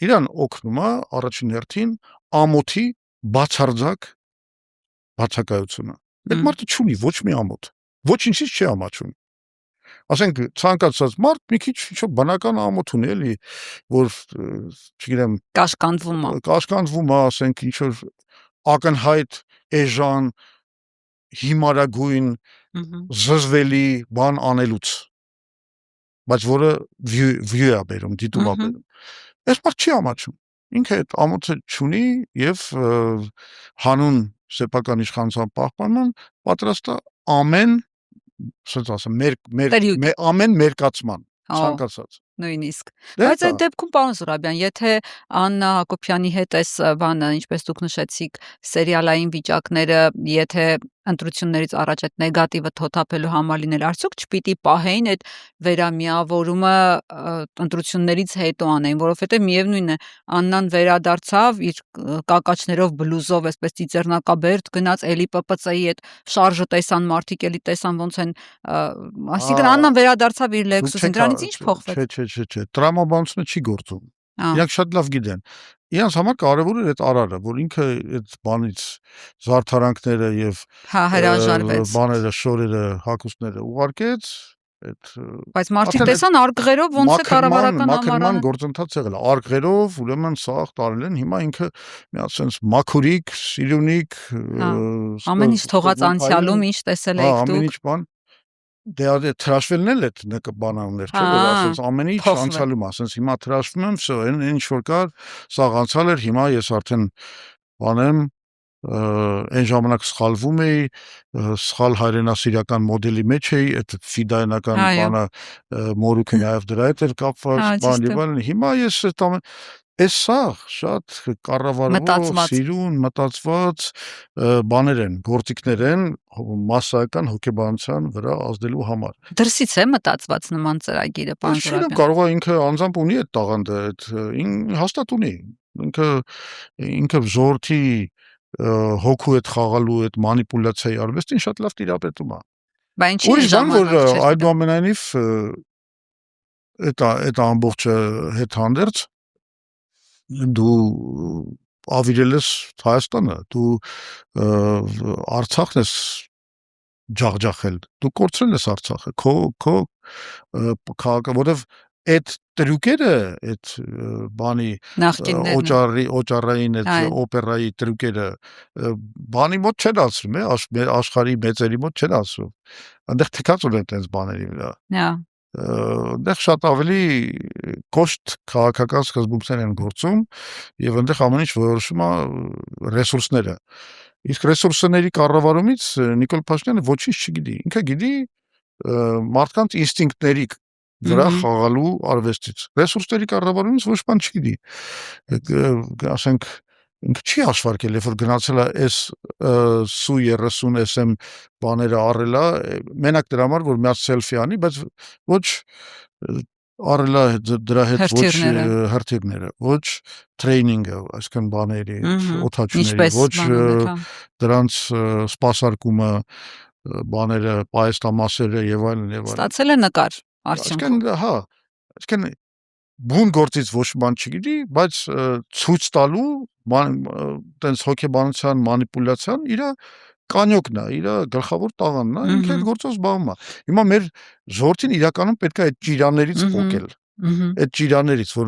Իրան օգնում է առաջին հերթին ամոթի բացակայությունը։ Այդ մարդը չունի ոչ մի ամոթ, ոչինչից չի ամաչում։ Ասենք ցանկացած մարդ մի քիչ ինչ-որ բնական ամոթ ունի, էլի, որ չգիտեմ, կաշկանդվում է, ասենք ինչ որ ակնհայտ էժան հիմարագույն զզվելի բան անելուց, բայց որը view է բերում, դիտում է բերում։ Այս մարդ չի ամաչում, ինքը այդ ամոթը չունի եւ հանուն սեփական իշխանության պահպանման պատրաստ է ամեն, ասած ասեմ, ամեն մերկացման, ցանկացած նույնիսկ։ Բայց այդ դեպքում պարոն Զուրաբյան, եթե Աննա Հակոբյանի հետ այս բանը, ինչպես դուք նշեցիք, սերիալային վիճակները, եթե ընտրություններից առաջ այդ նեգատիվը թոթափելու համար լինել, արդյոք չպիտի պահեին այդ վերամիավորումը ընտրություններից հետո անեն, որովհետև միևնույն է, Աննան վերադարձավ իր կակաչներով, բլուզով, այսպես ծիծեռնակաբերդ գնաց, էլի ՊՊՑ-ի այդ շարժը տեսան, մարդիկ էլի տեսան ոնց են, այսինքն Աննան վերադարձավ իր Lexus-ին, դրանից ինչ փոխվեց։ Չէ, տրամաբանությունը չի գործում։ Իրանք շատ լավ գիտեն։ Իրանց համար կարևոր է այդ արարը, որ ինքը այդ բանից զարդարանքները եւ հրաժարվեց, բաները, շորերը, հագուստները ուղարկեց, բայց մարդիկ տեսան արգղերով ոնց է կառավարական համարանը գործընթաց եղել, արգղերով, ուրեմն սաղ տարել են, հիմա ինքը մի հատ sense մաքուրիկ, սիրունիկ, ամեն ինչ թողած անցյալում ինչ տեսել եք դուք։ Ամեն ինչ բան դե թրաշվելն էլ այդ նկը բանաններ, չէ՞ որ ասես ամեն ինչ անցյալում, ասես հիմա թրաշվում եմ, всё, այն ինչ որ կար, սաղ անցյալ էր, հիմա ես արդեն բանեմ, այն ժամանակ սխալվում էի, սխալ հայրենասիրական մոդելի մեջ էի, այդ ֆիդայնական բանը մորուքը նաև դրա հետ էր կապված, բան, հիմա ես այս սաղ շատ կառավարող, սիրուն, մտածված բաներ են, գործիքներ են մասսայական հոգեբանության վրա ազդելու համար։ Դրսից է մտածված նման ծրագիրը, պարոն Զուրաբյան։ Չէ, կարող է ինքը անձամբ ունի այդ տաղանդը, հաստատ ունի։ Ինքը ժողովրդի հոգու հետ խաղալու այդ մանիպուլյացիայի արվեստին շատ լավ տիրապետում է։ Բայց ինչի՞ ժամանակ չէ։ Այնուամենայնիվ այդ ամբողջը հետ հանդերձ դու ավիրել ես Հայաստանը, դու Արցախն ես ջախջախել, դու կորցրել ես Արցախը, քո որովհետև այդ տրյուկերը, այդ բանի օճառային, այդ օպերայի տրյուկերը բանի մոտ չեն ասում, աշխարհի մեծերի մոտ չեն ասում, այնտեղ թքած ունեն այդպես բաների վրա։ Այնտեղ շատ ավելի կոշտ քաղաքական սկզբունքներ են գործում եւ այնտեղ ամեն ինչ որոշում է ռեսուրսները։ Իսկ ռեսուրսների կառավարումից Նիկոլ Փաշինյանը ոչինչ չգիտի։ Ինքը գիտի մարդկանց ինստինկտների վրա խաղալու արվեստից։ Ռեսուրսների կառավարումից ոչ բան չգիտի։ Ասենք ինքը չի հաշվարկել, երբ որ գնացել է այս Su 30 SM բաները առել է, մենակ դրա համար, որ մի հատ սելֆի անի, բայց ոչ առել է դրա հետ ոչ հրթիռները, ոչ տրեյնինգը, այսինքն բաների, օդաչուների, ոչ դրանց սպասարկումը, բաները, պայեստամասերը եւ այլն եւ այլն։ Ստացել է նկար արդյունքում։ Այսինքն բուն գործից ոչ բան չգիտի, բայց ցույց տալու տենց հոգեբանության մանիպուլյացիան իր կանյոկն է, իր գլխավոր տաղանն է, ինքը այդ գործով զբաղվում է։ Հիմա մեր ժողովրդին իրականում պետք է այդ ճիրաներից փոկել։ Այդ ճիրաներից, որ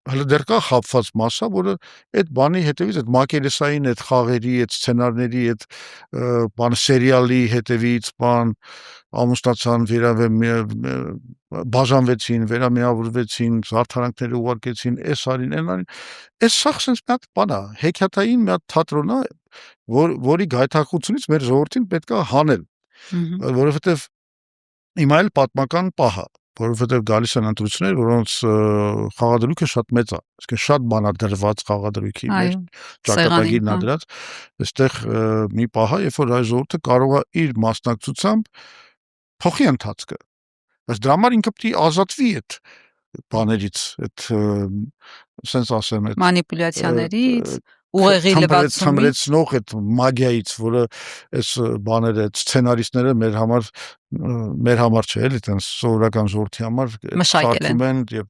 հələ դեռ կա խապված մասը, որը այդ բանի հետևից, այդ մակերեսային, այդ խաղերի, այդ սցենարների, այդ բան սերիալի հետևից, ամուսնացան, բաժանվեցին, վերամիավորվեցին, զարդարանքները ուղարկեցին, այս արին, այն արին։ Այս սաղ sense մի հատ բան է, հեքիաթային մի հատ թատրոն է, որի գայթակղությունից մեր ժողովրդին պետք է հանել, որովհետև հիմա էլ պատմական պահ է, որովհետև գալիս են ընտրություններ, որոնց խաղադրույքը շատ մեծ է, այսինքն շատ բան է դրված խաղադրույքի մեջ, ճակատագիրն է դրած, այստեղ մի պահ է, երբ որ հայ ժողովուրդը կարող է իր մասնակցությամբ փոխի ընթացքը, բայց դրա համար ինքը պետք է ազատվի այդ բաներից, այդ sense ասեմ, այդ մանիպուլյացիաներից, ուղեղի լվացումից, թմրեցնող այդ մագիայից, որը այս բաները, այդ սցենարիստները մեր համար չէ, էլի տենց սովորական ժողովրդի համար մշակել են եւ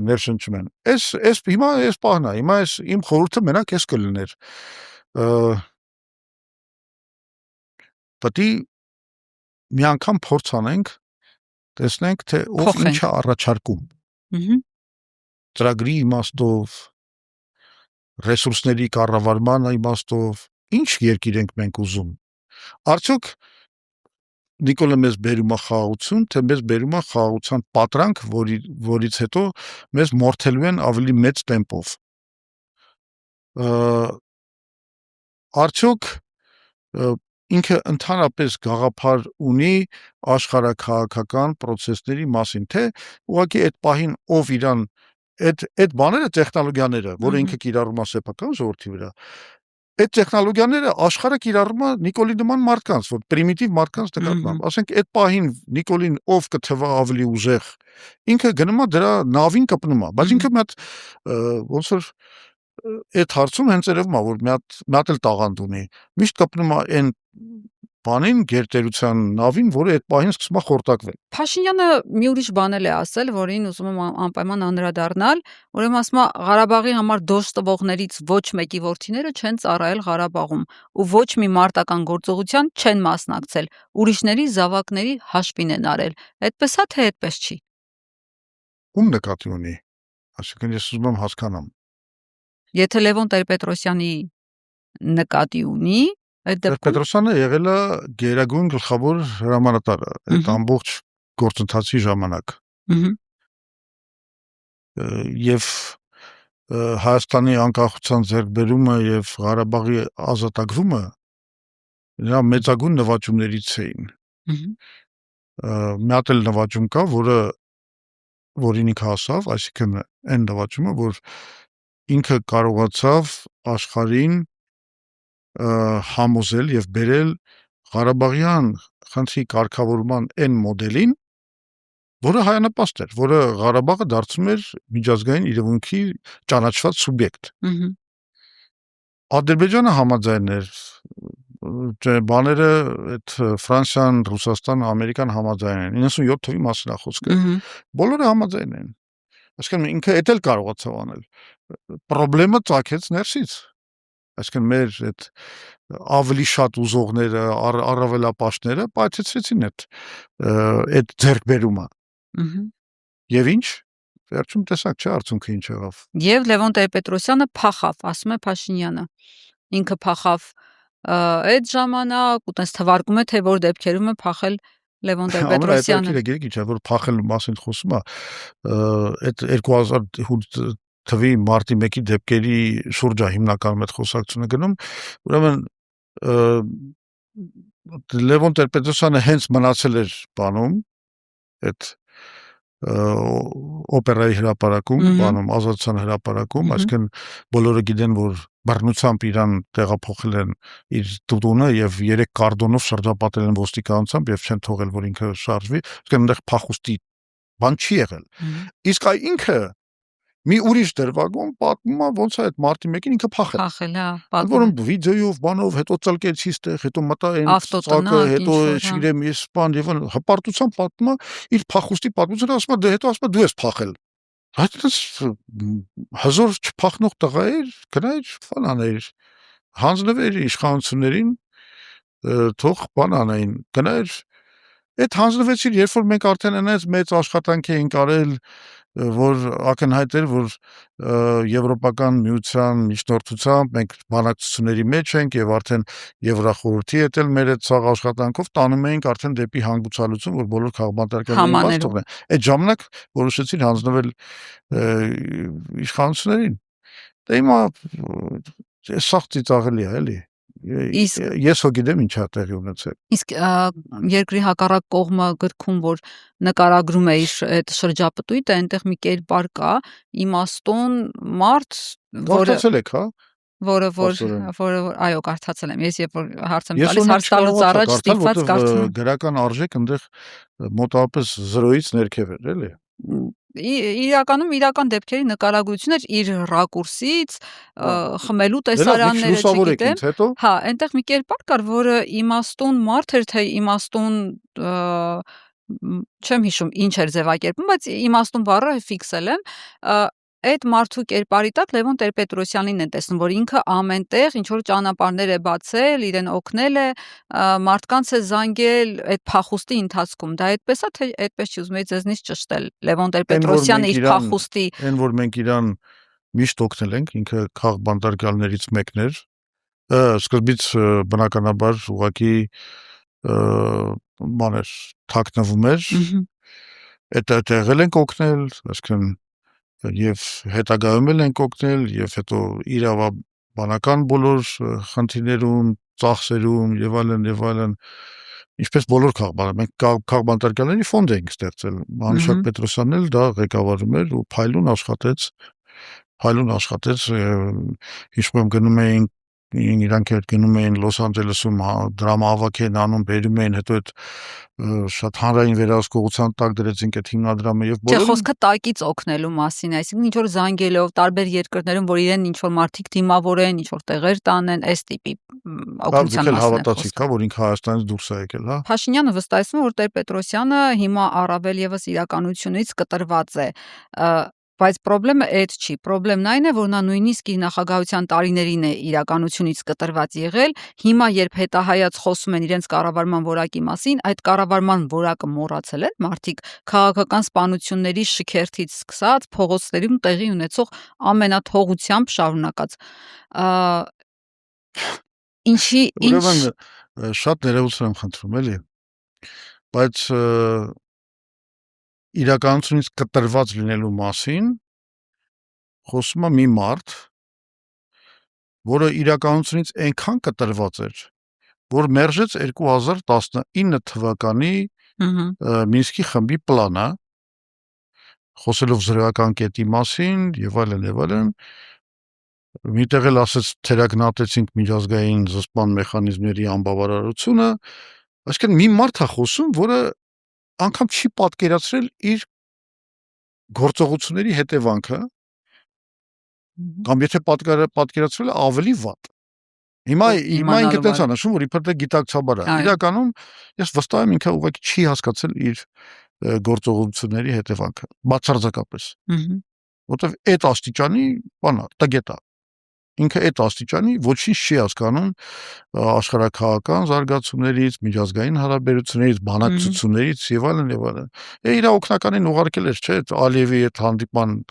ներշնչում են։ Այս հիմա այս պահն է, հիմա իմ խորհուրդը մենակ էս կլիներ։ Պետք է մի անգամ փորձ անենք, տեսնենք, թե ով ինչ է առաջարկում։ Ծրագրի իմաստով, ռեսուրսների կառավարման իմաստով, ինչ երկիր ենք մենք ուզում։ Արդյոք Նիկոլը մեզ բերում է խաղաղություն, թե մեզ բերում է խաղաղության պատրանք, որից հետո մեզ մորթելու են ավելի մեծ տեմպով։ Արդյոք ինքը ընդհանրապես գաղափար ունի աշխարհաքաղաքական process-ների մասին, թե ուղղակի այդ պահին ով իրան այդ բաները տեխնոլոգիաները, որը ինքը կիրառում է սեփական ժողովրդի վրա, այդ տեխնոլոգիաները աշխարհը կիրառում է Նիկոլի նման մարդկանց, որ պրիմիտիվ մարդկանց նկատմամբ, ասենք այդ պահին Նիկոլին ով կթվա ավելի ուժեղ, ինքը գնում է դրա նավին կպնում է, բայց ինքը մի հատ ոնց որ այդ հարցում հենց երևում է, որ մի հատ էլ տաղանդ ունի, միշտ կպնում է այն բանին գերտերության նավին, որը այդ պահին սկսում է խորտակվել։ Փաշինյանը մի ուրիշ բան էլ է ասել, որին ուզում եմ անպայման անդրադառնալ, ուրեմն ասում է Ղարաբաղի համար դոժ տվողներից ոչ մեկի որդիները չեն ծառայել Ղարաբաղում ու ոչ մի մարտական գործողության չեն մասնակցել, ուրիշների զավակների հաշվին են արել։ Այդպես է, թե այդպես չի։ Ում նկատի ունի։ Այսինքն ես ուզում եմ հասկանամ։ Եթե Լևոն Տեր-Պետրոսյանի նկատի ունի, Պետրոսյանը եղել է գերագույն գլխավոր հրամանատարը այդ ամբողջ գործընթացի ժամանակ։ Եվ Հայաստանի անկախության ձեռքբերումը եւ Ղարաբաղի ազատագրումը նրա մեծագույն նվաճումներից էին։ Մի հատ էլ նվաճում կա, որին ինքը հասավ, այսինքն այն նվաճումը, որ ինքը կարողացավ աշխարհին համոզել եւ բերել Ղարաբաղյան խնդրի կարգավորման այն մոդելին, որը հայանպաստ էր, որը Ղարաբաղը դարձնում էր միջազգային իրավունքի ճանաչված սուբյեկտ։ Ադրբեջանը համաձայն էր, բաները այդ Ֆրանսիան, Ռուսաստանը, Ամերիկան համաձայն են, 97 թվի մասին է խոսքը։ Բոլորը համաձայն են։ Այսինքն ինքը դա էլ կարողացավ անել։ Պրոբլեմը ծագեց ներսից։ Այսինքն մեր այդ ավելի շատ ուզողները, առավելապաշտները պայթեցրեցին այդ ձեռքբերումը։ Եվ ինչ? Վերջում տեսակ չէ արդյունքը ինչ եղավ։ Եվ Լևոն Տեր-Պետրոսյանը փախավ, ասում է Փաշինյանը։ Ինքը փախավ այդ ժամանակ, ու տես թվարկում է, թե որ դեպքերում է փախել Լևոն Տեր-Պետրոսյանը։ Գիտեք ինչ է, որ փախել մասին խոսում է, այդ 2008 թվի մարտի 1-ի դեպքերի շուրջ է հիմնականում այդ խոսակցությունը գնում, ուրեմն Լևոն Տեր-Պետրոսյանը հենց մնացել էր բանում, այդ օպերայի հրապարակում, բանում, ազատության հրապարակում, այսինքն բոլորը գիտեն, որ բռնությամբ իրան տեղափոխել են իր տունը եւ 3 կարդոնով շրջապատել են ոստիկանությամբ եւ չեն թողել, որ ինքը շարժվի, այսինքն այնտեղ փախուստի բան չի եղել։ Իսկ ինքը մի ուրիշ դրվագում պատմում է ոնց է այդ մարտի մեկին ինքը փախել։ Փախել, հա, Որում վիդեոյով, բանով, հետո ծլկեցի ստեղ, հետո մտա այն ծակը, հետո չգիտեմ, ես բան եւ հպարտությամբ պատմում է իր փախուստի պատմությունը, ասում է դե հետո ասում է դու ես փախել։ Այդպես հզոր չփախնող տղա էր, գնայր բան աներ, հանձնվեր իշխանություններին, թող բան անային, գնայր այդ հանձնվեցիր, երբ որ մենք արդեն այնպես մեծ աշխատանք էինք արել, որ ակնհայտ էր, որ Եվրոպական միության միջնորդությամբ մենք բանակցությունների մեջ ենք եւ արդեն Եվրախորհրդի հետ էլ մեր այդ ցաղ աշխատանքով տանում էինք արդեն դեպի հանգուցալուծում, որ բոլոր քաղբանտարկներն բաց թողնեն։ Այդ ժամանակ որոշեցին հանձնվել իշխանություններին։ Դե հիմա սաղ ծիծաղելի է, էլի։ Ես հո գիտեմ ինչա տեղի ունեցել։ Իսկ երկրի հակառակ կողմը գրքում, որ նկարագրում է իր այդ շրջապտույտը, այնտեղ մի կերպար կա, իմաստուն մարդ, կարդացել եք, հա? Որը այո, կարդացել եմ։ Ես երբ որ հարց եմ տալիս, հարց տալուց առաջ ստիպված կարդում եմ։ Գրական արժեք այնտեղ մոտավորապես 0-ից ներքև էր, էլի։ Իրականում իրական դեպքերի նկարագրություն էր իր ռակուրսից, խմելու տեսարանները, չգիտեմ։ Հա, այնտեղ մի կերպար կար, որը իմաստուն մարդ էր, թե իմաստուն չեմ հիշում ինչ էր ձևակերպում, բայց իմաստուն բառը ֆիքսել եմ, այդ մարդու կերպարի տակ Լևոն Տեր-Պետրոսյանին են տեսնում, որ ինքը ամենտեղ ինչ որ ճանապարհներ է բացել, իրեն օգնել է, մարդկանց է զանգել այդ փախուստի ընթացքում։ Դա այդպես է, թե այդպես չի, ուզում եի ձեզնից ճշտել։ Լևոն Տեր-Պետրոսյանը իր փախուստի այն որ մենք իրան միշտ օգնել ենք, ինքը քաղբանտարկյալներից մեկն էր, սկզբից բնականաբար ուղղակի բաներ թաքնվում էր, այդ եղել ենք օգնել, այսինքն եւ հետագայում էլ ենք օգնել եւ հետո իրավաբանական բոլոր խնդիրներում, ծախսերում եւ այլն, ինչպես բոլոր քաղբանտարկյալները, մենք քաղբանտարկյալների ֆոնդ էինք ստեղծել, Մանուշակ Պետրոսյանն էլ դա ղեկավարում էր ու փայլուն աշխատեց, հիշում եմ գնում էին իրանք հետ գնում էին Լոս Անջելեսում դրամահավաք էին անում, բերում էին, հետո այդ շատ հանրային վերահսկողության տակ դրեցինք այդ հիմնադրամը եւ բոլորը։ Չէ, խոսքը տակից օգնելու մասին, այսինքն ինչ որ զանգելով տարբեր երկրներում, որ իրեն ինչ որ մարդիկ դիմավորեն, ինչ որ տեղեր տանեն, այս տիպի օգնության մասին։ Հավատացիք, հա, որ ինքը Հայաստանից դուրս է եկել, հա։ Փաշինյանը վստահեցնում է, որ Տեր-Պետրոսյանը հիմա առավել եւս իրականությունից կտրված է, բայց խնդրեմը այդ չի։ Խնդրեմն այն է, որ նա նույնիսկ իր նախագահության տարիներին է իրականությունից կտրված եղել։ Հիմա երբ հետահայաց խոսում են իրենց կառավարման որակի մասին, այդ կառավարման որակը մոռացել են մարդիկ, քաղաքական սպանությունների շքերթից սկսած փողոցներում տեղի ունեցող ամենաթողությամբ շարունակած։ Ուրեմն շատ ներողություն եմ խնդրում, էլի, բայց իրականությունից կտրված լինելու մասին խոսում է մի մարդ, որը իրականությունից այնքան կտրված էր, որ մերժեց 2019 թվականի Մինսկի խմբի պլանը, խոսելով զրոյական կետի մասին եւ այլն, միտեղ էլ ասեց թերագնահատեցինք միջազգային զսպման մեխանիզմների անբավարարությունը, այսինքն մի մարդ է խոսում, որը անգամ չի պատկերացրել իր գործողությունների հետևանքը, կամ եթե պատկերացրել է ավելի վատ։ Հիմա ինքը տենց անշում, որ իբր թե գիտակցաբար է։ Իրականում ես վստահ եմ ինքը ուղղակի չի հասկացել իր գործողությունների հետևանքը, բացարձակապես։ Որտեվ այդ աստիճանի բան է, տգետ է։ Ինքը այդ աստիճանի ոչինչ չի հասկանում աշխարհաքաղաքական զարգացումներից, միջազգային հարաբերություններից, բանակցություններից եւ այլն։ Իր օգնականին ուղարկել էր, չէ՞, Ալիևի այդ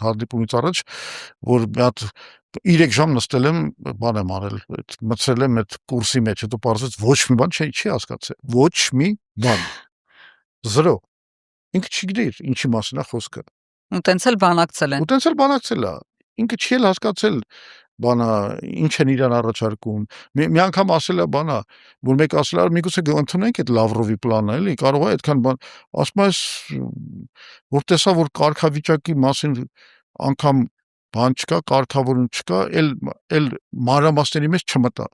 հանդիպումից առաջ, որ մի հատ 3 ժամ նստել եմ, բան եմ արել, մտցրել եմ այդ կուրսի մեջ, հետո պարզեց ոչ մի բան չի հասկացել, ոչ մի բան։ 0։ Ինքը չգիտեր ինչի մասին է խոսքը։ Ու տենց էլ բանակցել է։ Ինքը չի էլ հասկացել բանա ինչ են իրան առաջարկում։ Մի անգամ ասել է բանա, որ մեկ ասել է միգուցե ընդունենք այդ Լավրովի պլանը, էլի, կարող է այդքան բան, ասում է, որ տեսա, որ կարգավիճակի մասին անգամ բան չկա, կարգավորում չկա, էլ մանրամասների մեջ չմտա։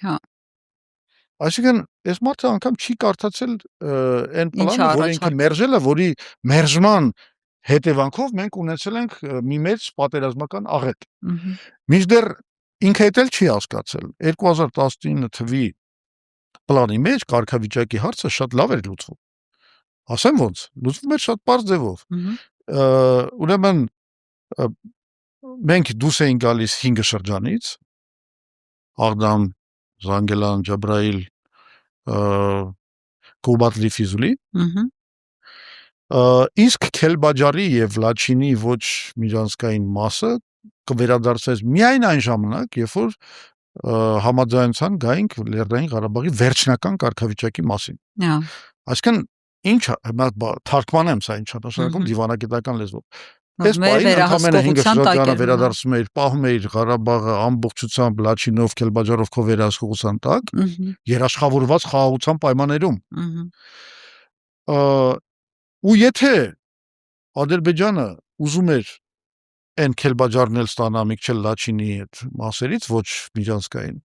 Հա։ Այսինքն, այս մարդը անգամ չի կարդացել այն պլանը, որ ինքը մերժել է, որի մերժման հետևանքով մենք ունեցել ենք մի մեծ պատերազմական աղետ։ Մինչդեռ ինքը էլ չի հասկացել 2019 թվի պլանի մեջ կարգավիճակի հարցը շատ լավ էր լուծվում։ Ասեմ ոնց, լուծվում էր շատ պարզ ձևով։ Ուրեմն մենք դուրս էինք գալիս 5 շրջանից, Աղդամ, Զանգելան, Ջաբրայիլ, Կուբատլի, Ֆիզուլի, իսկ Քելբաջարի եւ Լաչինի ոչ միջանցքային մասը կվերադարձվեց միայն այն ժամանակ, երբ որ համաձայնության գայինք Լեռնային Ղարաբաղի վերջնական կարգավիճակի մասին։ Այսինքն ինչ թարգմանեմ սա ինչ նշանակում դիվանագիտական լեզվով։ Այս պահին ընդամենը 5 շրջանը վերադարձում էր, պահում էր Ղարաբաղը ամբողջությամբ Լաչինով, Քելբաջարով քո վերահսկողության տակ, երաշխավորված խաղաղության պայմաններում։ Ու եթե Ադրբեջանը ուզում էր այն Քելբաջարն էլ ստանա միքչել Լաչինի այդ մասերից ոչ միջանցքային,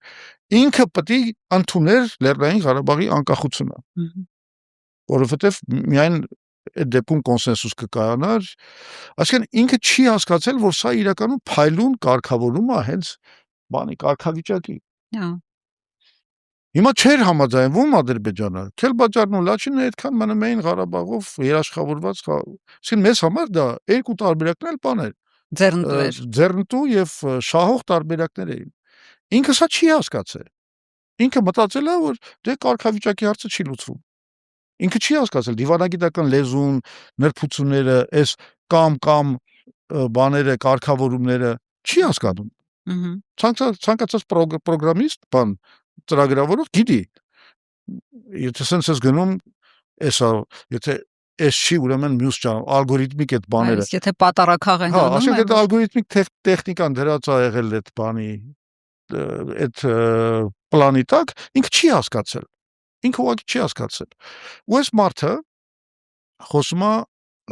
ինքը պետք է ընդուներ Լեռնային Ղարաբաղի անկախությունը, որովհետև միայն այդ դեպքում կոնսենսուս կկայանար, այսինքն ինքը չի հասկացել, որ սա իրականում փայլուն կարգավորում է հենց բանի կարգավիճակի։ Հիմա չէր համաձայնվում Ադրբեջանը, Քելբաջարն ու Լաչինը այդքան մնում էին Ղարաբաղով երաշխավորված, այսինքն մեզ համար դա երկու տարբերակն էլ բան էր, ձեռնտու եւ շահող տարբերակներ էին։ Ինքը սա չի հասկացել։ Ինքը մտածել է, որ դե կարգավիճակի հարցը չի լուծվում։ Ինքը չի հասկացել դիվանագիտական լեզուն, նրբությունները, այս կամ բաները, կարգավորումները չի հասկանում։ Ցանկացած պրոգրամիստ, բան ծրագրավորող գիտի։ Եթե sense ես գնում, էսա, եթե այս չի ուրեմն մյուս ալգորիթմիկ այդ բաները։ Այս եթե պատարակախ են անում, ասենք այդ ալգորիթմիկ տեխնիկան դրած է եղել այդ բանի այդ պլանի տակ, ինքը չի հասկացել։ Ինքը ուղղակի չի հասկացել։ Ու այս մարդը խոսում է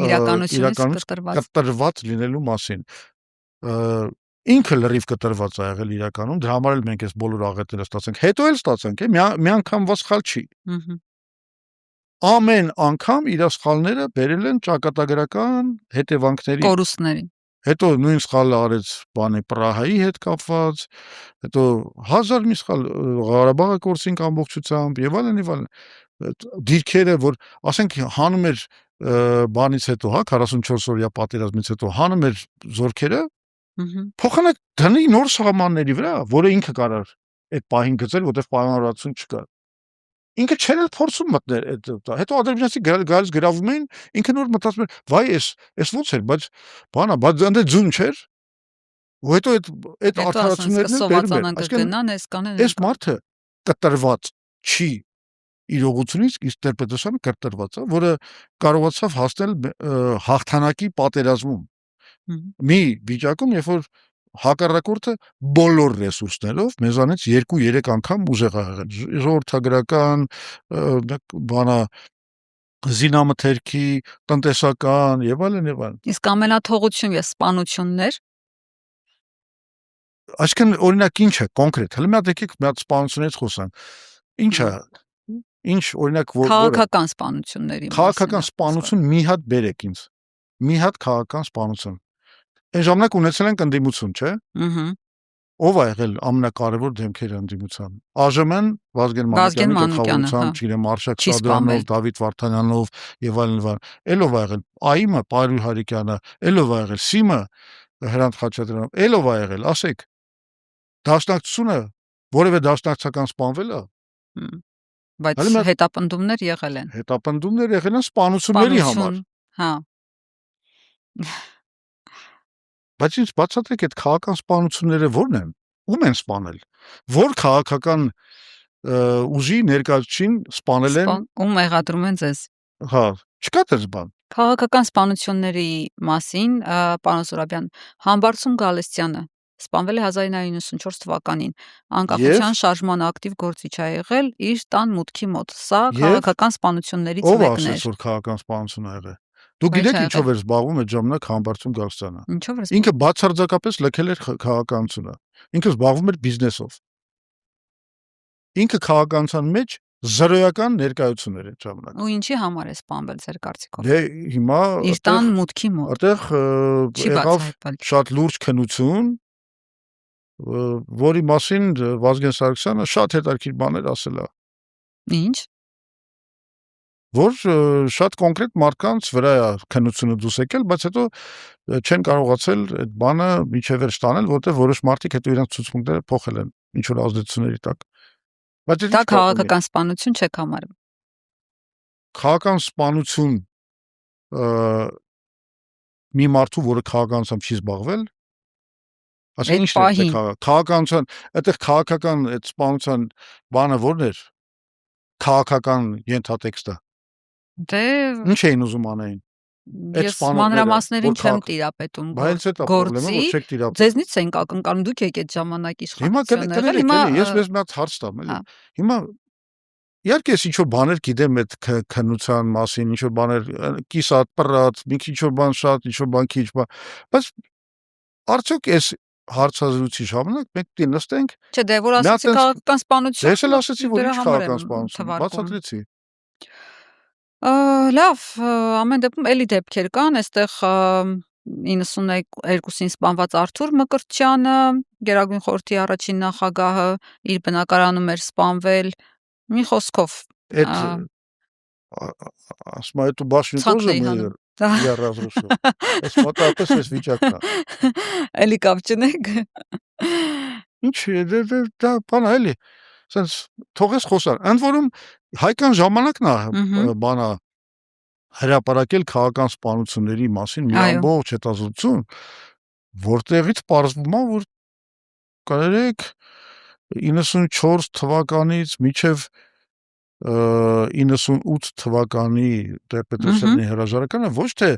իրականությունից կտրված լինելու մասին։ Ինքը լրիվ կտրված է եղել իրականում, դրա համար էլ մենք այս բոլոր աղետները ստացանք։ Հետո էլ ստացանք, մի անգամվա սխալ չի։ Ամեն անգամ իր սխալները բերել են ճակատագրական հետևանքների, կորուստների։ Հետո նույն սխալը արեց բանի Պրահայի հետ կապված, հետո 1000 մի սխալ Ղարաբաղը կորցինք ամբողջությամբ եւ այլն եւ այլն։ Դիրքերը, որ ասենք հանում էր բանից հետո, 44 օրյա պատերազմից հետո հանում էր զորքերը, փոխանակ դնի նոր սահմանների վրա, որը ինքը կարար այդ պահին գծել, որտեղ պայմանավորվածություն չկար։ Ինքը չէր էլ փորձում մտնել այդ, հետո ադրբեջանցի գալիս գրավում էին, ինքը նոր մտածում էր, վայ, էս ոնց էր, բայց բանա, բայց ընդ ձուն չէր։ Ու հետո այդ արդարացումներն են, այս մարդը կտրված չի իրողությունից, իսկ Տեր-Պետրոսյանը կտրված է, որը կարողացավ հասնել հաղթանակի պատերազմում։ Մի վիճակում, երբ որ հակառակորդը բոլոր ռեսուրսներով մեզանից 2-3 անգամ ուժեղ է եղել, ժողովրդագրական, բանա, զինամթերքի, տնտեսական եւ այլն եւ այլն։ Իսկ ամենաթողություն եւ սպանություններ։ Այսինքն օրինակ ինչ է կոնկրետ, հələ մի հատ եկեք մի հատ սպանությունից խոսանք։ Ինչ է, ինչ օրինակ որ քաղաքական սպանությունների մասին։ Քաղաքական սպանություն մի հատ բերեք ինձ։ Մի հատ քաղաքական սպանություն։ Այն ժամանակ ունեցել ենք ընդդիմություն, չէ՞։ Ով է եղել ամենակարևոր դեմքերը ընդդիմության։ ԱԺՄ-ն Վազգեն Մանուկյանի գլխավորությամբ, չգիտեմ, Արշակ Սադրյանով, Դավիթ Վարդանյանով եւ այլն։ Էլով է եղել ԱԻՄ-ը, Պարույր Հարիկյանը, էլով է եղել ՍԻՄ-ը, Հրանտ Խաչատրյանով, էլով է եղել, ասեք։ Դաշնակցությունը որևէ դաշնակցական սպանվել է։ Բայց հետապնդումներ եղել են։ Հետապնդումներ եղել են սպանությունների համար։ Հա։ Բայց ինձ բացատրեք այդ քաղաքական սպանությունները ո՞րն են։ Ում են սպանել։ Որ քաղաքական ուժի ներկայացուցին սպանել են։ Ում մեղադրում են ձեզ։ Հա, չկա դες բան։ Քաղաքական սպանությունների մասին, պարոն Զուրաբյան, Համբարձում Գալստյանը սպանվել է 1994 թվականին, անկախության շարժման ակտիվ գործիչ է եղել իր տան մուտքի մոտ։ Սա քաղաքական սպանություններից մեկն է։ Ով ասեց, որ քաղաքական սպանություն ա եղել։ Դուք գիտեք ինչով էր զբաղվում այդ ժամանակ Համբարձում Գալստյանը։ Ինչով էր։ Ինքը բացարձակապես լքել էր քաղաքականությունը։ Ինքը զբաղվում էր բիզնեսով։ Ինքը քաղաքականության մեջ զրոյական ներկայություններ այդ ժամանակ։ Ու ինչի համար է սպանվել ձեր կարծիքով։ Դե հիմա իր տան մուտքի մոտ։ Այդտեղ եղավ շատ լուրջ քննություն, որի մասին Վազգեն Սարգսյանը շատ հետաքրքիր բաներ ասել է։ Ինչ։ Որ շատ կոնկրետ մարդկանց վրա է քննությունը դուրս եկել, բայց հետո չեն կարողացել այդ բանը միջև վերջ տանել, որտեղ որոշ մարդիկ հետո իրենց ցուցմունքները փոխել են ինչ որ ազդեցությունների տակ։ Դա քաղաքական սպանություն չեք համարում։ Քաղաքական սպանություն մի մարդու, որը քաղաքականությամբ չի զբաղվել, ասեն ինչ է քաղաքականության, այդտեղ քաղաքական այդ սպանության բանը ո՞րն էր։ Քաղաքական ենթատեքստը։ Դե ինչ էին ուզում անեին։ Ես մանրամասներին չեմ տիրապետում գործի, ձեզնից ենք ակնկալում, դուք եք այդ ժամանակ իշխանության եղել, ես մեզ մի հատ հարց տամ, էլի։ Հիմա իհարկե ես ինչ-որ բաներ գիտեմ այդ քննության մասին, ինչ-որ բաներ կիսատ, պռատ, մի քիչ ինչ-որ բան շատ, ինչ-որ բան քիչ, բայց արդյոք այս հարցազրույցի ժամանակ մենք պիտի նստենք։ Չէ, դե որ ասացի քաղաքական սպանություն։ Ես էլ ասացի, որ ինչ քաղաքական սպանություն, բացատրեցի։ Լավ, ամեն դեպքում էլի դեպքեր կան, այստեղ 92-ին սպանված Արթուր Մկրտչյանը, Գերագույն խորհրդի առաջին նախագահը, իր բնակարանում էր սպանվել, մի խոսքով։ Ասма эту башню тоже мы я разрушил. Այս մոտավորապես այս վիճակն է։ Էլի կապ չունեք։ Ինչ դա բան է էլի։ Սենց թողես խոսար։ Ընդ որում հայկական ժամանակն է բանա հրապարակել քաղաքական սպանությունների մասին մի ամբողջ հետազոտություն, որտեղից պարզվում է, որ կներեք 94 թվականից մինչև 98 թվականի Տեր-Պետրոսյանի հրաժարականը ոչ թե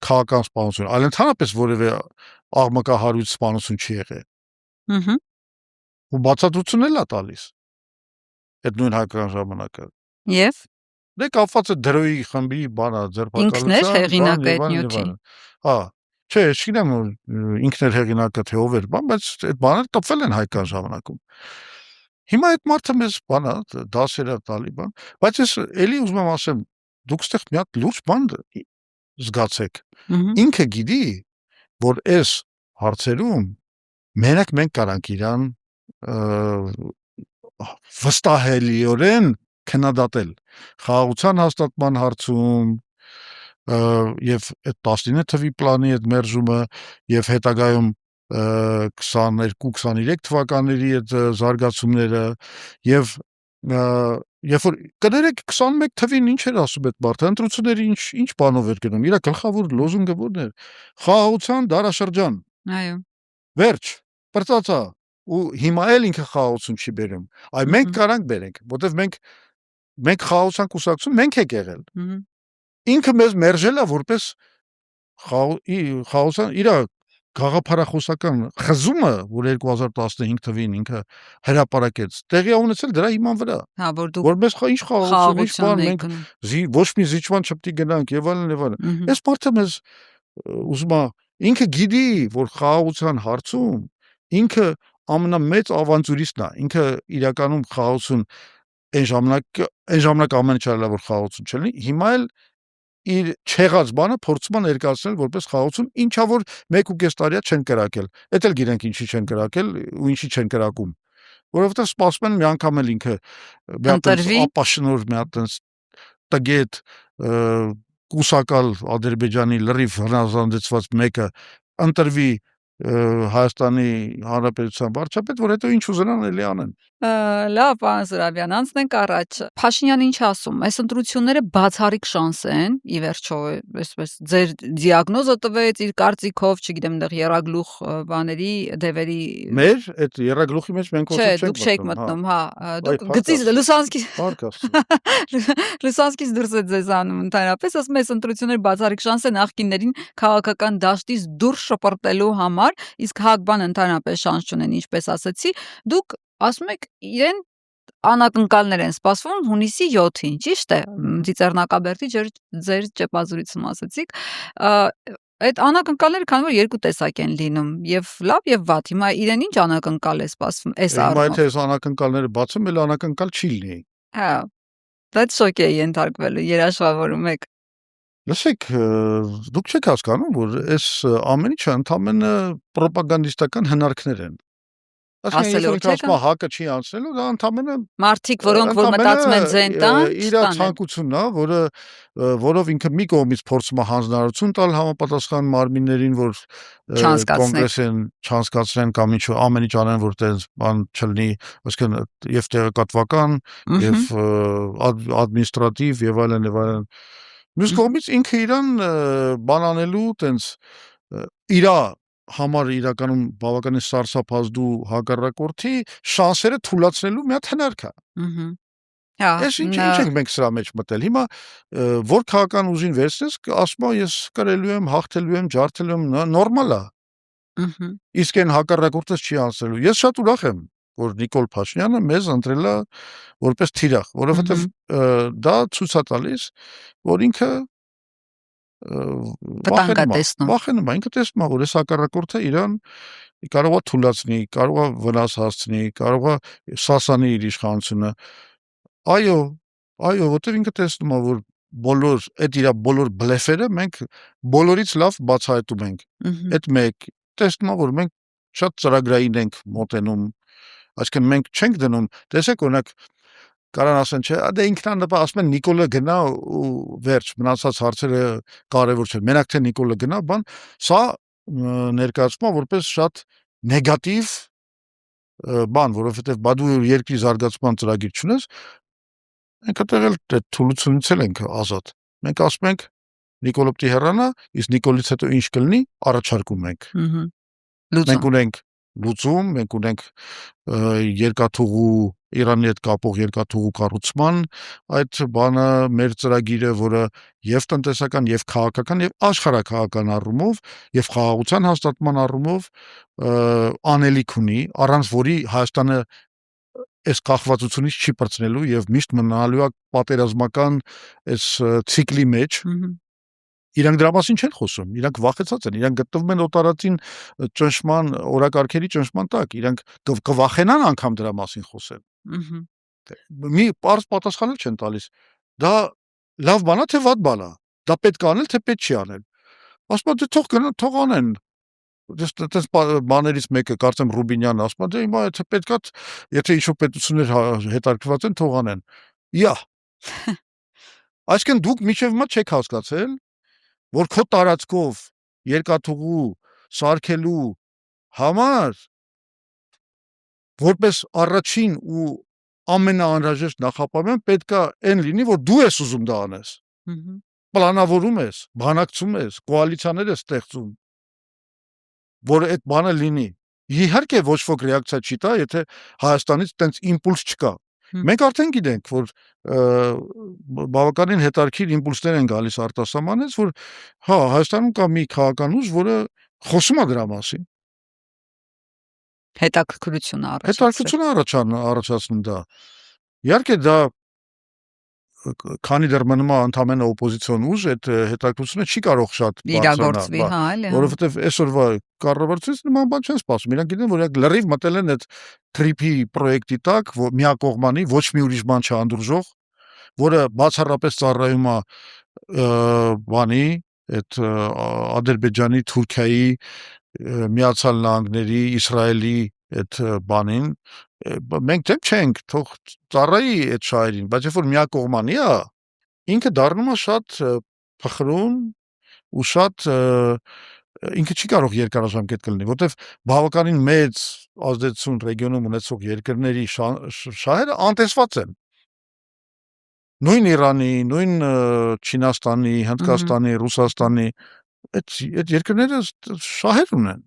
քաղաքական սպանություն, այլ ընդհանրապես որևէ աղմկահարույց սպանություն չի եղել։ Ու բացատրություն էլ է տալիս այդ նույն հայկական ժամանակը։ Եվ դե կապված է դրոյի խմբի բանա ձերբակալության։ Ինքն էր հեղինակը այդ նյութի։ Չէ, չգիտեմ ինքն էր հեղինակը թե ով էր, բայց այդ բաները տպվել են հայկական ժամանակում։ Հիմա այդ մարդը մեզ բանա դասեր է տալի բան, բայց ես էլի ուզում եմ ասեմ, դուք ստեղ մի հատ լուրջ բան զգացեք։ Ինքը գիտի, որ այս հարցերում մենակ մենք կարանք իրան վստահելիորեն քննադատել խաղաղության հաստատման հարցում եւ այդ 19 թվի պլանի այդ մերժումը եւ հետագայում 22-23 թվականների այդ զարգացումները եւ երբ որ կներեք 21 թվին ինչ էր ասում այդ մարդը, ընտրությունների ինչ բանով էր գնում, իր գլխավոր լոզունգը ո՞րն էր։ Խաղաղության դարաշրջան։ Այո։ Վերջ, պրծածա։ Ու հիմա էլ ինքը խաղաղություն չի բերում։ Այ մենք կարանք բերենք, որտեվ մենք խաղաղության կուսակցություն մենք եք եղել։ Ինքը մեզ մերժել է որպես խաղաղության իր գաղափարախոսական խզումը, որ 2015 թվին ինքը հրապարակեց, տեղի ունեցել դրա հիման վրա։ Որ մեզ ինչ խաղաղություն, ինչ բան, մենք ոչ մի զիջման չպետք է գնանք եւ այլն։ Այս մարդը մեզ ուզում է, ինքը գիտի, որ խաղաղության հարցում ինքը ամենամեծ ավանտյուրիստն է, ինքը իրականում խաղաղություն այն ժամանակ ամեն ինչ արել որ խաղաղություն չլինի, հիմա էլ իր չեղած բանը փորձում է ներկայացնել որպես խաղաղություն, ինչա որ 1.5 տարիա չեն կրակել։ Էդ էլ գիտենք ինչի չեն կրակել ու ինչի չեն կրակում։ Որովհետև սպասում են մի անգամ էլ ինքը մի հատ ապաշնոր մի հատ տգետ կուսակալ Ադրբեջանի լրիվ հնազանդեցված մեկը ընտրվի Հայաստանի Հանրապետության վարչապետ, որ հետո ինչ ուզենան էլի անեն։ Լավ, պարոն Զուրաբյան, անցնենք առաջ։ Փաշինյանը ինչ ասում, այս ընտրությունները բացառիկ շանս են, ի վերջո, այսպես ձեր դիագնոզը տվեց իր կարծիքով, չգիտեմ, այնտեղ երագլուխ բաների, դևերի։ Մեր այդ երագլուխի մեջ մենք ոչ չենք մտնում, հա։ Դուք գծից Լուսանսկից դուրս է ձեզ անում ընդհանրապես, ասում ես ընտրությունները բացառիկ շանս է նախկիններին քաղաքական դաշտից դուրս շպրտելու համար, իսկ Հակբան ընդհանրապես շանս չունեն, ինչպես ասացի, դուք ասում եք իրեն անակնկալներ են սպասվում հունիսի 7-ին, ճիշտ է, Ծիծեռնակաբերդի ձեր ճեպազրույցում ասացիք, այդ անակնկալները քանի որ երկու տեսակ են լինում, եւ լավ եւ վատ, հիմա իրեն ինչ անակնկալ է սպասվում այս առումով։ Հիմա եթե այս անակնկալները բացում, էլ անակնկալ չի լինի։ Հա, Դա շոկ է ենթարկվելու, երաշխավորում եք։ Լսեք, դուք չեք հասկանում, որ այս ամեն ինչը ընդամենը պրոպագանդիստական հնարքներ են։ Ասել որ Այսինքն, չեք, ասում հակը չի անցնելու, դա ընդամենը մարդիկ, որոնք որ մտածում են ձեն տան, իր ցանկությունն է, որով ինքը մի կողմից փորձում է հանձնարարություն տալ համապատասխան մարմիններին, որ կոնգրեսեն չանցկացնեն կամ ինչ ամեն ինչ անեն, որ տես բան չլինի, այսինքն եւ տեղեկատվական, եւ ադմինիստրատիվ եւ այլն եւ այլն։ Մյուս կողմից ինքը իրան բանանելու տենց իրա համար իրականում բավականին սարսափազդու հակառակորդի շանսերը թույլատնելու մի հատ հնարք է։ Այս ինչ ենք մենք սրա մեջ մտել։ Հիմա որ քաղաքական ուժին վերցնես, ասում է ես կրելու եմ, հաղթելու եմ, ջարդելու եմ, նորմալ է։ Իսկ այն հակառակորդս չի անցնելու։ Ես շատ ուրախ եմ, որ Նիկոլ Փաշինյանը մեզ ընտրել է որպես թիրախ, որովհետև դա ցույց է տալիս, որ ինքը վախենում է, ինքը տեսնում է, որ այս հակառակորդը իրան կարող է թուլացնի, կարող է վնաս հասցնի, կարող է սասանի իր իշխանությունը։ Այո, որտեղ ինքը տեսնում է, որ այդ իր բոլոր բլեֆերը մենք բոլորից լավ բացահայտում ենք։ Այդ մեկ տեսնում է, որ մենք շատ ծրագրային ենք մոտենում, այսինքն մենք չենք դնում, տեսեք օրինակ կարան ասեն, չէ, դե ինքնանպատակ ասում են Նիկոլը գնա ու վերջ, մնացած հարցերը կարևոր չէ։ Մենակ թե Նիկոլը գնա, բան, սա ներկայացվում է որպես շատ նեգատիվ բան, որովհետև բա դու երկրի զարգացման ծրագիր չունես, մենք այդտեղ էլ թուլությունից էլ ենք ազատ։ Մենք ասում ենք Նիկոլը պիտի հեռանա, իսկ Նիկոլից հետո ինչ կլինի, առաջարկում ենք։ Մենք ունենք լուծում, մենք ունենք երկաթուղու Իրանի հետ կապող երկաթուղու կառուցման այդ բանը մեր ծրագիրը, որը եւ տնտեսական, եւ քաղաքական, եւ աշխարհաքաղաքական առումով, եւ խաղաղության հաստատման առումով անելիք ունի, առանց որի Հայաստանը այս կախվածությունից չի պրծնելու եւ միշտ մնալու է պատերազմական այս ցիկլի մեջ։ Իրանք դրա մասին չեն խոսում, իրանք վախեցած են, իրանք գտնվում են օտարածին ճնշման, օրակարգերի ճնշման տակ, իրանք կվախենան անգամ դրա մասին խոսել։ Մի պարզ պատասխան չեն տալիս։ Դա լավ բան է, թե վատ բան է։ Դա պետք է անել, թե պետք չի անել։ Ասում է թող անեն։ Դες բաներից մեկը, կարծեմ Ռուբինյանը ասում է, դե հիմա եթե պետքա, եթե ինչ-որ պետություններ հետարկված են, թող անեն։ Այսինքն դուք մինչև հիմա չեք հասկացել, որ քո տարածքով երկաթուղու սարքելու համար որպես առաջին ու ամենաանհրաժեշտ նախապայման պետքա այն լինի, որ դու ես ուզում դա անես։ Պլանավորում ես, բանակցում ես, կոալիցիաներ ես ստեղծում, որ այդ բանը լինի։ Իհարկե ոչ ոք ռեակցիա չի տա, եթե Հայաստանից տենց իմպուլս չկա։ Մենք արդեն գիտենք, որ բավականին հետարքիր իմպուլսներ են գալիս արտասահմանից, որ հա, Հայաստանում կա մի քաղաքական ուժ, որը խոսում է դրա մասին։ Հետաքրքրություն առաջացնում դա։ Իհարկե դա քանի դեռ մնում է ընդամենը օպոզիցիոն ուժ, այդ հետաքրքրությունը չի կարող շատ իրագործվի, հա, էլի։ Որովհետև այսօրվա կառավարությունից նման բան չեն սպասում։ Իրանք գիտեն, որ իրանք լրիվ մտել են այդ թրիփի պրոյեկտի տակ, միակողմանի, ոչ մի ուրիշ բան չհանդուրժող, որը բացառապես ծառայում է բանի, այդ Ադրբեջանի, Թուրքիայի, Միացյալ Նահանգների, Իսրայելի այդ բանին, մենք դեմ չենք, թող ծառայի այդ շահերին, բայց երբ որ միակողմանի է, ինքը դառնում է շատ փխրուն ու շատ ինքը չի կարող երկարաժամկետ կլինի, որտեվ բավականին մեծ ազդեցություն ռեգիոնում ունեցող երկրների շահերը անտեսված են։ Նույն Իրանի, նույն Չինաստանի, Հնդկաստանի, Ռուսաստանի այդ երկրները շահեր ունեն։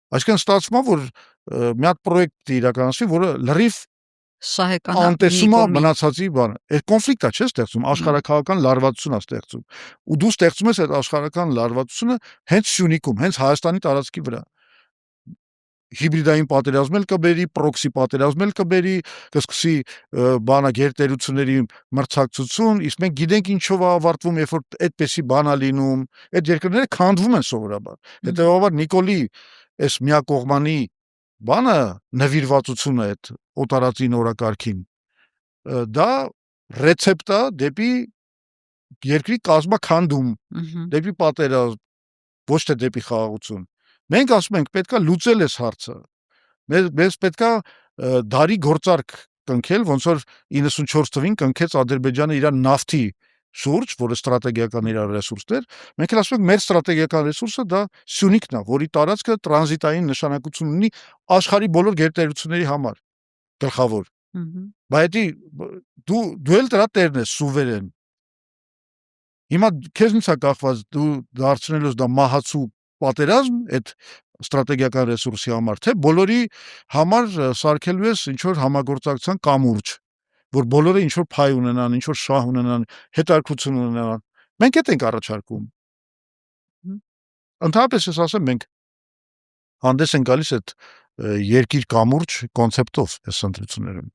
Այսինքն ստացվում է, որ մի հատ պրոյեկտ իրականացվի, որը լրիվ անտեսում է մնացածի բանը։ Այդ կոնֆլիկտը չէ ստեղծում, աշխարհաքաղաքական լարվածություն է ստեղծում։ Ու դու ստեղծում ես այդ աշխարհական լարվածությունը հենց Սյունիքում, հենց Հայաստանի տարածքի վրա։ Հիբրիդային պատերազմ էլ կբերի, պրոքսի պատերազմ էլ կբերի, կսկսի բանա գերտերությունների մրցակցություն, իսկ մենք գիտենք ինչով է ավարտվում, երբ որ այդպեսի բան է լինում, այդ երկրները քանդվում են սովորաբար։ Հետևաբար Նիկոլի այս միակողմանի բանը նվիրվածությունը այդ օտարածին օրակարգին դա ռեցեպտ է դեպի երկրի կազմաքանդում, դեպի պատերազմ, ոչ թե դեպի խաղաղություն։ Մենք ասում ենք պետքա լուծել այս հարցը։ Մեզ պետքա դարի գործարք կնքել, ոնց որ 94 թվին կնքեց Ադրբեջանը իր նավթի շուրջ, որը ստրատեգիական իր ռեսուրսներ, մենք էլ ասում ենք մեր ստրատեգիական ռեսուրսը դա Սյունիքն է, որի տարածքը տրանզիտային նշանակություն ունի աշխարհի բոլոր գերտերությունների համար, գլխավոր։ Բայց դու էլ դրա տերն ես, սուվերեն։ Հիմա քեզնից է կախված դու դարձնելուց դա մահացու պատերազմ այդ ստրատեգիական ռեսուրսի համար, թե բոլորի համար սարքելու ես ինչ որ համագործակցության կամուրջ, որ բոլորը ինչ որ փայ ունենան, ինչ որ շահ ունենան, հետաքրքրություն ունենան։ Մենք այդ ենք առաջարկում։ Ընդհանրապես ես ասեմ, մենք հանդես են գալիս այդ երկիր կամուրջ կոնցեպտով այս ընտրություններում։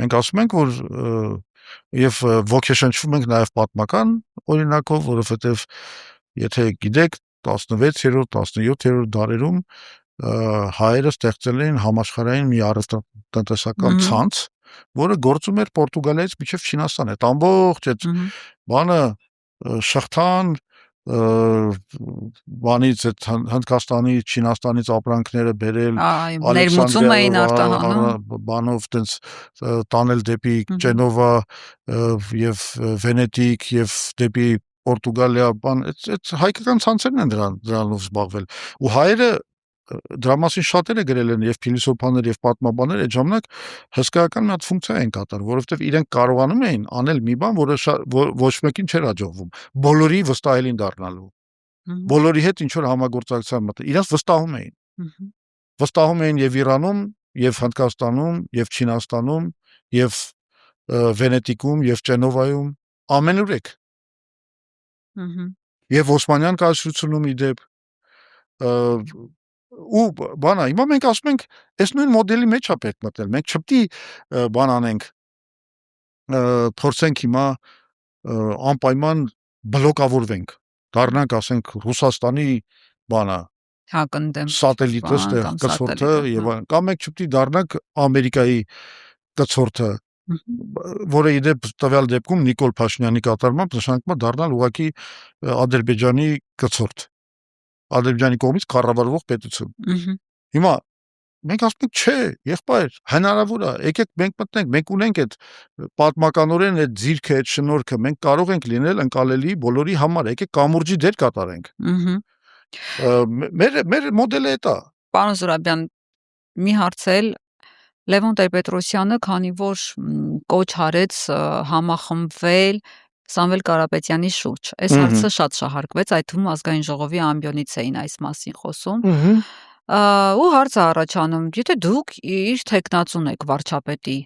Մենք ասում ենք, որ եւ ոգեշնչվում ենք նաեւ պատմական օրինակով, որովհետեւ եթե գիտեք 16-րդ, 17-րդ դարերում հայերը ստեղծել էին համաշխարհային մի առևտրատնտեսական ցանց, որը գործում էր Պորտուգալիայից մինչև Չինաստան, այդ ամբողջ այդ բանը շղթան բանից այդ Հնդկաստանից, Չինաստանից ապրանքները բերել, ներմուծում էին արտահանում, բանով տենց տանել դեպի Ջենովա եւ Վենետիկ եւ դեպի Պորտուգալիա, բան, այդ հայկական ցանցերն են դրանով զբաղվել։ Ու հայերը դրա մասին շատերը գրել են եւ փիլիսոփաներ եւ պատմաբաններ, այդ ժամանակ հսկայական մի հատ ֆունկցիա են կատարում, որովհետեւ իրենք կարողանում էին անել մի բան, որը ոչ մեկին չէր հաջողվում, բոլորի վստահելին դառնալու, բոլորի հետ ինչ որ համագործակցության մտել, իրենց վստահում էին եւ Իրանում, եւ Հնդկաստանում, եւ Չինաստանում, եւ Վենետիկում, եւ Ջենովայում, ամենուրեք։ Եւ Օսմանյան կայսրությունում իդեպ ու բանա, հիմա մենք ասում ենք, այս նույն մոդելի մեջ է պետք մտնել, մենք չպետք է բան անենք, փորձենք հիմա անպայման բլոկավորվենք, դառնանք, ասենք, Ռուսաստանի բանա, հակընդդեմ սատելիտը, կցորդը եւ կամ մենք չպետք է դառնանք Ամերիկայի կցորդը, որը իդեպ տվյալ դեպքում Նիկոլ Փաշինյանի կատարմամբ նշանակում է դառնալ ուղղակի Ադրբեջանի կցորդ, Ադրբեջանի կողմից կառավարվող պետություն։ Հիմա մենք ասում ենք, չէ, եղբայր, հնարավոր է, եկեք մենք մտնենք, մենք ունենք այդ պատմականորեն այդ ձիրքը, այդ շնորհքը, մենք կարող ենք լինել ընկալելի բոլորի համար, եկեք կամուրջի դեր կատարենք։ Մեր մոդելը է դա։ Պարոն Զուրաբյան, մի հարց էլ Լևոն Տեր-Պետրոսյանը, քանի որ կոչ արեց համախմբվել Սամվել Կարապետյանի շուրջ, այս հարցը շատ շահարկվեց, այդ թվում ազգային ժողովի ամբիոնից էին այս մասին խոսում։ Ու հարց է առաջանում, եթե դուք իր թեկնածուն եք վարչապետի,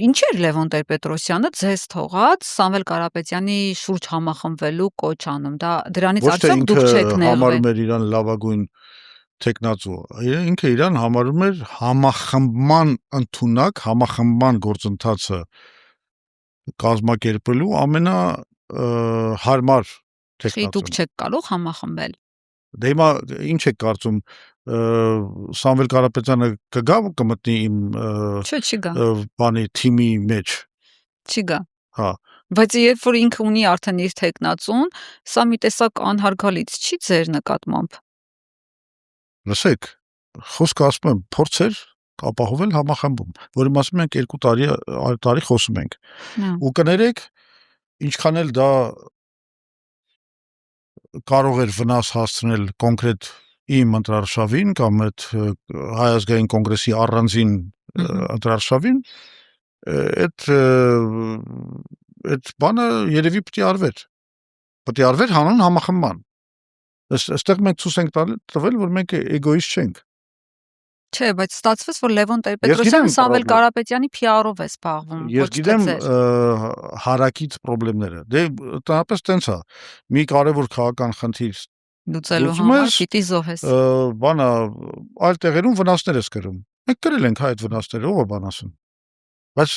ինչ էր Լևոն Տեր-Պետրոսյանը ձեզ թողած Սամվել Կարապետյանի շուրջ համախմբվելու կոչ անում, դա դրանից արդյոք դուք չեք նեղվել։ Համարում էր իրան լավագույն թեկնածու, ինքը իրան համարում էր համախմբման ընդունակ, համախմբման գործընթացը կազմակերպելու ամենահարմար թեկնածուն։ Դուք չեք կարող համախմբել։ Դե հիմա ինչ եք կարծում, Սամվել Կարապետյանը կգա կմտնի իմ չի գա բանի թիմի մեջ։ Չի գա։ Հա։ Բայց երբ որ ինքը ունի արդեն իր թեկնածուն, սա մի տեսակ անհարգալից չի ձեր նկատմամբ։ Լսեք, խոսքը ասում եմ փորձեր ապահովել համախմբում, որի մասին մենք 2 տարի խոսում ենք։ Ու կներեք, ինչքան էլ դա կարող էր վնաս հասցնել կոնկրետ իմ ընտրարշավին կամ այդ Հայ ազգային կոնգրեսի առանձին ընտրարշավին, այդ բանը երևի պետք է արվեր։ Պետք է արվեր հանուն համախմբման։ Այստեղ մենք ցույց ենք տվել, որ մենք էգոիստ չենք։ Չէ, բայց ստացվեց, որ Լևոն Տեր-Պետրոսյանը Սամվել Կարապետյանի PR-ով է զբաղվում։ Ես գիտեմ հարակից խնդիրները։ Դե տանապես տենց է։ Մի կարևոր քաղաքական խնդիր լուծելու համար պիտի զոհես։ Բանա այլ տեղերում վնասներ ես կրում։ Մենք կրել ենք այդ վնասները, ով է բան ասում։ Բայց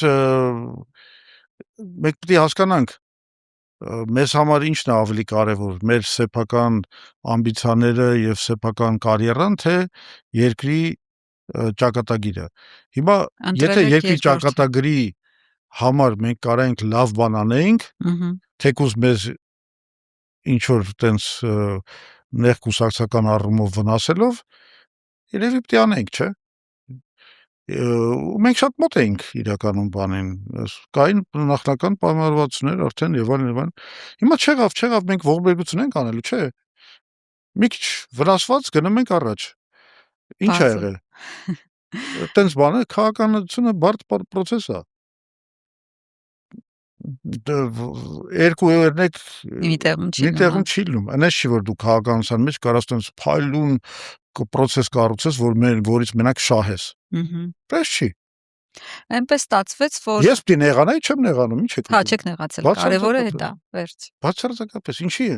մենք պետք է հասկանանք մեզ համար ինչն է ավելի կարևոր, մեր սեփական ամբիցիաները եւ սեփական կարիերան, թե երկրի ճակատագիրը։ Հիմա եթե երկրի ճակատագրի համար մենք կարայինք լավ բան անեինք, թեկուզ մեզ ինչ որ տենց նեղ կուսակցական առումով վնասելով, երևի պիտի անենք, չէ։ Մենք շատ մոտ էինք իրականում բանին, կային նախնական պայմանավորվածություններ արդեն եւ այլն։ Հիմա չեղավ, մենք ողբերգություն ենք անելու, չէ։ Մի քիչ վնասված գնում ենք առաջ։ Ինչ ա եղել։ Տենց բան է, քաղաքականությունը բարդ process է։ Երկու երնեք մի տեղում չի լինում։ Այնպես չի որ դու քաղաքականության մեջ կարաս տենց փայլուն process կառուցես, որից մենակ շահես։ Պես չի։ Այնպես ստացվեց, որ Ես պիտի նեղանայի, չեմ նեղանում, ինչ եք։ Հա, չեք նեղացել, կարևորը է դա, վերջ։ Բացարձակապես, ինչի է։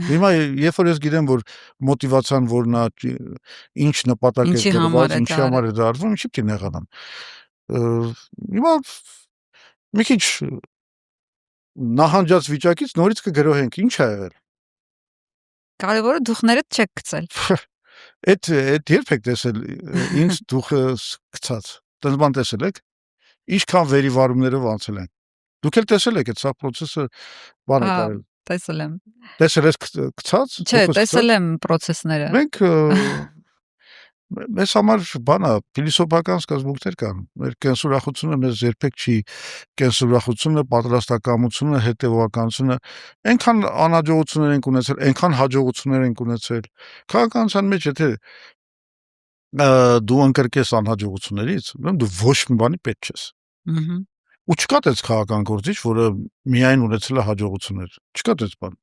Հիմա երբ որ ես գիտեմ, որ մոտիվացիան որ նա ինչ նպատակ է դրված, ինչի համար է դա արվում, ինչի պիտի նեղանամ։ Հիմա մի քիչ նահանջած վիճակից նորից կգրոհենք, ինչ ա եղել։ Կարևորը դուխներդ չեք գցել։ Այդ երբ եք տեսել ինձ դուխը գցած։ Տենց բան տեսել եք։ Ինչքան վերիվարումներով անցել են։ Դուք էլ տեսել եք այդ սա process-ը բան է կարել։ Տեսել եմ։ Տեսել ես գցած։ Չէ, տեսել եմ process-ները։ Մենք մեզ համար բանա, փիլիսոփական սկզբունքներ կան։ Մեր կենսուրախությունը մեզ երբեք չի կենսուրախությունը, պատրաստակամությունը, հետևողականությունը, այնքան անհաջողություններ ենք ունեցել, այնքան հաջողություններ ենք ունեցել։ Քաղաքականության մեջ եթե դու ընկրկես անհաջողություններից, ուրեմն դու ոչ մի բանի պետք չես։ Ու չկա տես քաղաքական գործիչ, որը միայն ունեցել է հաջողություններ։ Չկա տես բան։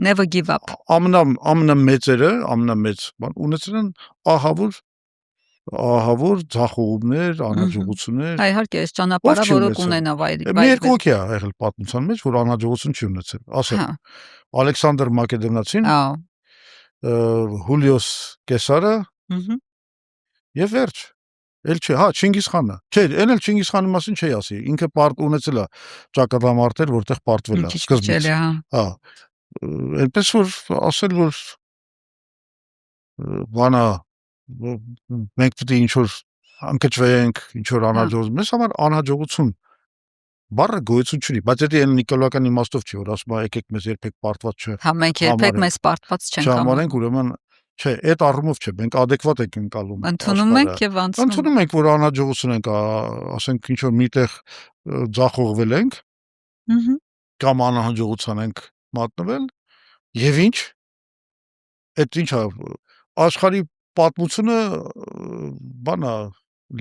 Never give up։ Ամենամեծերը, ամենամեծ բան ունեցել են ահավոր ձախողումներ, անհաջողություններ։ Այ իհարկե, այս ճանապարհը որը կունենա վայրի։ Մի երկու հոգի է եղել պատմության մեջ, որ անհաջողություն չի ունեցել։ Ասեմ, Ալեքսանդր Մակեդոնացին, Հուլիոս Կեսարը, եւ վերջ։ Էլ չէ, հա, Չինգիզ խանը։ Չէ, այն էլ Չինգիզ խանի մասին չի ասի։ Ինքը պարտ ունեցել է ճակատամարտեր, որտեղ պարտվել է սկզբից։ Հա։ Այնպես որ ասել որ բանա մենք պետք է ինչ որ անկճվենք, ինչ որ անհաջողություն։ Մեզ համար անհաջողություն բառը գոյություն չունի, բայց դա այն նիկոլական իմաստով չի, որ ասում է եկեք մեզ երբեք պարտված չէ։ Հա, մենք երբեք մեզ պարտված չենք համարենք, ուրեմն չէ, այդ առումով չէ, մենք adekvat ենք ընկալում։ Ընդունում ենք եւ անցնում։ Ընդունում ենք, որ անհաջողություն ենք, ասենք ինչ որ միտեղ ձախողվել ենք, կամ անհաջողության ենք մատնվել, եւ ինչ։ Այդ ինչ է, աշխարհի պատմությունը բանա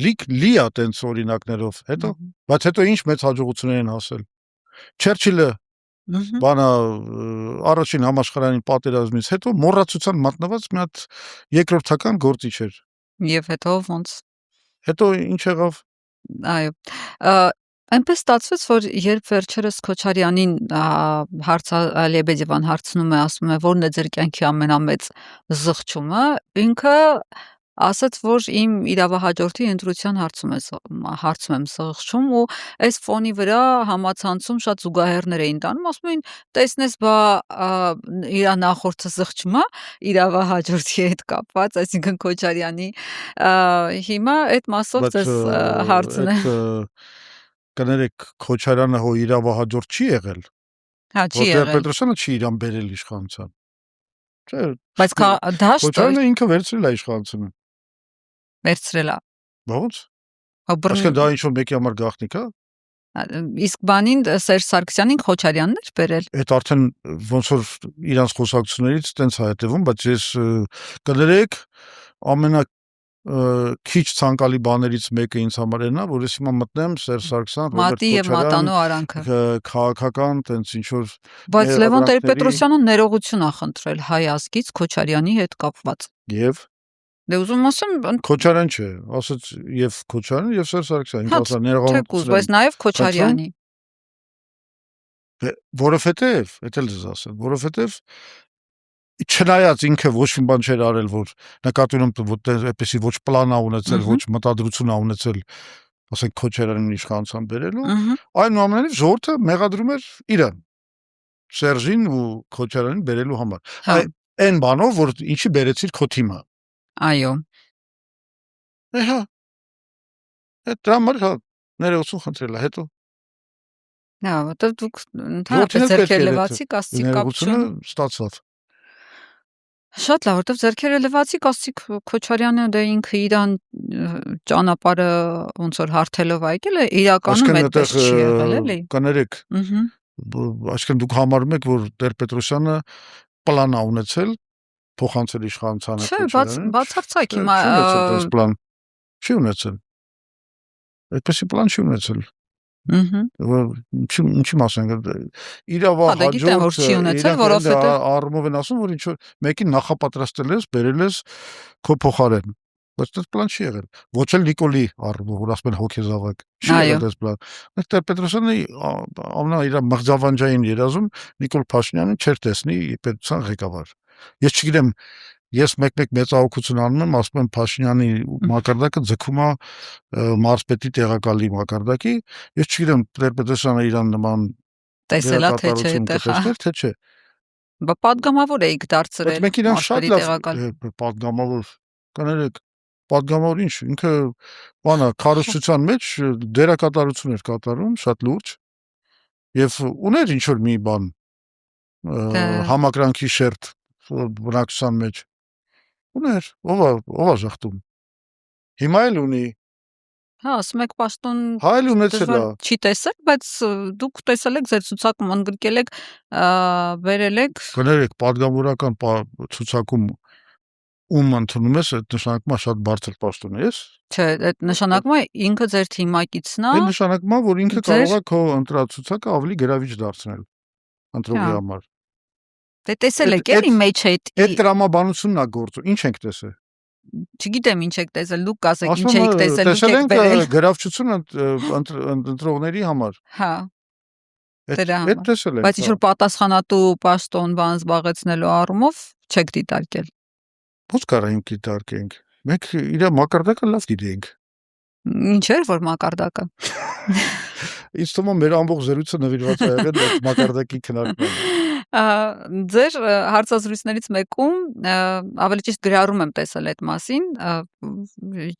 լի է տենց օրինակներով, հետո, բայց հետո ինչ մեծ հաջողություններ են հասել։ Չերչիլը բանա առաջին համաշխարհային պատերազմից հետո մոռացության մատնված մի հատ երկրորդական գործիչ էր։ Եվ հետո ոնց։ Հետո ինչ եղավ։ Այո։ Այնպես ստացվեց, որ երբ վերջերս Քոչարյանին Լեբեդևան հարցնում է, ասում է, որն է ձեր կյանքի ամենամեծ զղջումը, ինքը ասաց, որ իմ իրավահաջորդի ընտրության հարցում եմ զղջում ու այս ֆոնի վրա համացանցում շատ զուգահեռներ էին տանում, ասում էին, տեսնես, բա իր նախորդը զղջում է իրավահաջորդի հետ կապված, այսինքն Քոչարյանի, հիմա այդ մասով ձեզ հարցն է։ Կներեք, Քոչարյանը հո իրավահաջորդ չի եղել։ Հա, չի եղել։ Որտեղ Պետրոսյանը չի իրան բերել իշխանության։ Չէ։ Բայց դաշտը Քոչարյանը ինքը վերցրել է իշխանությունը։ Վերցրել է։ Ո՞նց։ Այսինքն դա ինչ որ մեկի համար գաղտնիք է։ Իսկ բանին Սերժ Սարգսյանին Քոչարյանն էր բերել։ Այդ արդեն ոնց որ իրանց խոսակցություններից տենց է հետևում, բայց ես կներեք քիչ ցանկալի բաներից մեկը ինձ համար էնա, որ ես հիմա մտնեմ Սերժ Սարգսյան, Ռոբերտ Քոչարյան, քաղաքական տենց ինչ որ բայց Լևոն Տեր-Պետրոսյանը ներողություն ա խնդրել հայ ազգից Քոչարյանի հետ կապված։ Եվ դե ուզում ասեմ Քոչարյան չէ, ասաց եւ Քոչարյան եւ Սերժ Սարգսյան, ինքը ասա ներողություն, բայց նաեւ Քոչարյանի։ Որովհետեւ, դա էլ դες ասեմ, որովհետեւ չնայած ինքը ոչ մի բան չէր արել, որ նկատի ունեմ, որ այդպեսի ոչ պլան ա ունեցել, ոչ մտադրություն ա ունեցել, ասենք Քոչարյանին իշխանության բերելու, այնուամենայնիվ ժողովուրդը մեղադրում էր իրան, Սերժին ու Քոչարյանին բերելու համար։ Այն բանով, որ ինչի բերեցիր քո թիմը։ Այո։ Հա։ Այդ դրամը ներողություն խնդրել է, հետո Հա, որտեղ դուք ընդհանրապես ձեռքերը լվացիք, ասցիք կապ չունի։ Ստացավ։ Շատ լավ, որտեղ ձեռքերը լվացիք, ասցիք Քոչարյանը դե ինքը իրան ճանապարհը ոնց որ հարթելով այգել է, իրականում այդպես չի եղել, էլի։ Կներեք։ Այսինքն դուք համարում եք, որ Տեր-Պետրոսյանը պլան ա ունեցել փոխանցել իշխանությանը Քոչարյանին։ Չէ, բացարձակ հիմա պլան չի ունեցել։ Այդպեսի պլան չի ունեցել։ Ինչի մասն իրավահաջորդ չի ունեցել, որովհետև առումով են ասում, որ ինչ որ մեկին նախապատրաստել ես, բերել ես քո փոխարեն, բայց դա պլան չի եղել։ Ոչ էլ Նիկոլի առումով, որ ասում են հոգեզավակ, չի եղել դա պլան։ Բայց Տեր-Պետրոսյանը ամենա իր մղձավանջային երազում Նիկոլ Փաշինյանին չէր տեսնի պետության ղեկավար։ Ես չգիտեմ, ես մեկ-մեկ մեծահոգություն անում եմ, ասում եմ Փաշինյանի մակարդակը ձգում է մարզպետի տեղակալի մակարդակի, ես չգիտեմ Տեր-Պետրոսյանը իրան նման տեսելա թե չէ։ Բա պատգամավոր էիք դարձրել։ Մեկ իրան շատ լավ պատգամավոր, կներեք, պատգամավոր ինչ, ինքը բանա քարոզչության մեջ դերակատարություն էր կատարում, շատ լուրջ, եւ ուներ ինչ որ մի բան համակրանքի շերտ բնակչության մեջ ուներ, ով է ժխտում։ Հիմա էլ ունի։ Հա, ասում եք պաշտոն հայել ունեցել է։ Չի տեսել, բայց դուք տեսել եք ձեր ցուցակում ընդգրկել եք, վերել եք։ Կներեք, պատգամավորական ցուցակում ում ընդունում ես, այդ նշանակում է շատ բարձր պաշտոն է, ես։ Չէ, այդ նշանակում է ինքը ձեր թիմակիցն է։ Այդ նշանակում է, որ ինքը կարող է քո ընտրացուցակը ավելի գրավիչ դարձնել ընտրողի համար։ Դե տեսել եք էլի մեջ այդ տրամաբանությունն է գործում։ Ինչ ենք տեսել։ Չգիտեմ ինչ եք տեսել, դուք ասեք ինչ եք տեսել, դուք եք վերել։ Գրավչություն ընտրողների համար։ Հա։ Դրա Այդ տեսել եք։ Բայց ինչ որ պատասխանատու պաշտոն բան զբաղեցնելու առումով չեք դիտարկել։ Ո՞ց կարայինք դիտարկենք։ Մենք իր մակարդակը լավ գիտենք։ Ինչ էր որ մակարդակը։ Ինձ թվում է մեր ամբողջ զրույցը նվիրված է եղել այդ մակարդակի քննարկմանը։ Ձեր հարցազրույցներից մեկում ավելի ճիշտ գրառում եմ տեսել այդ մասին,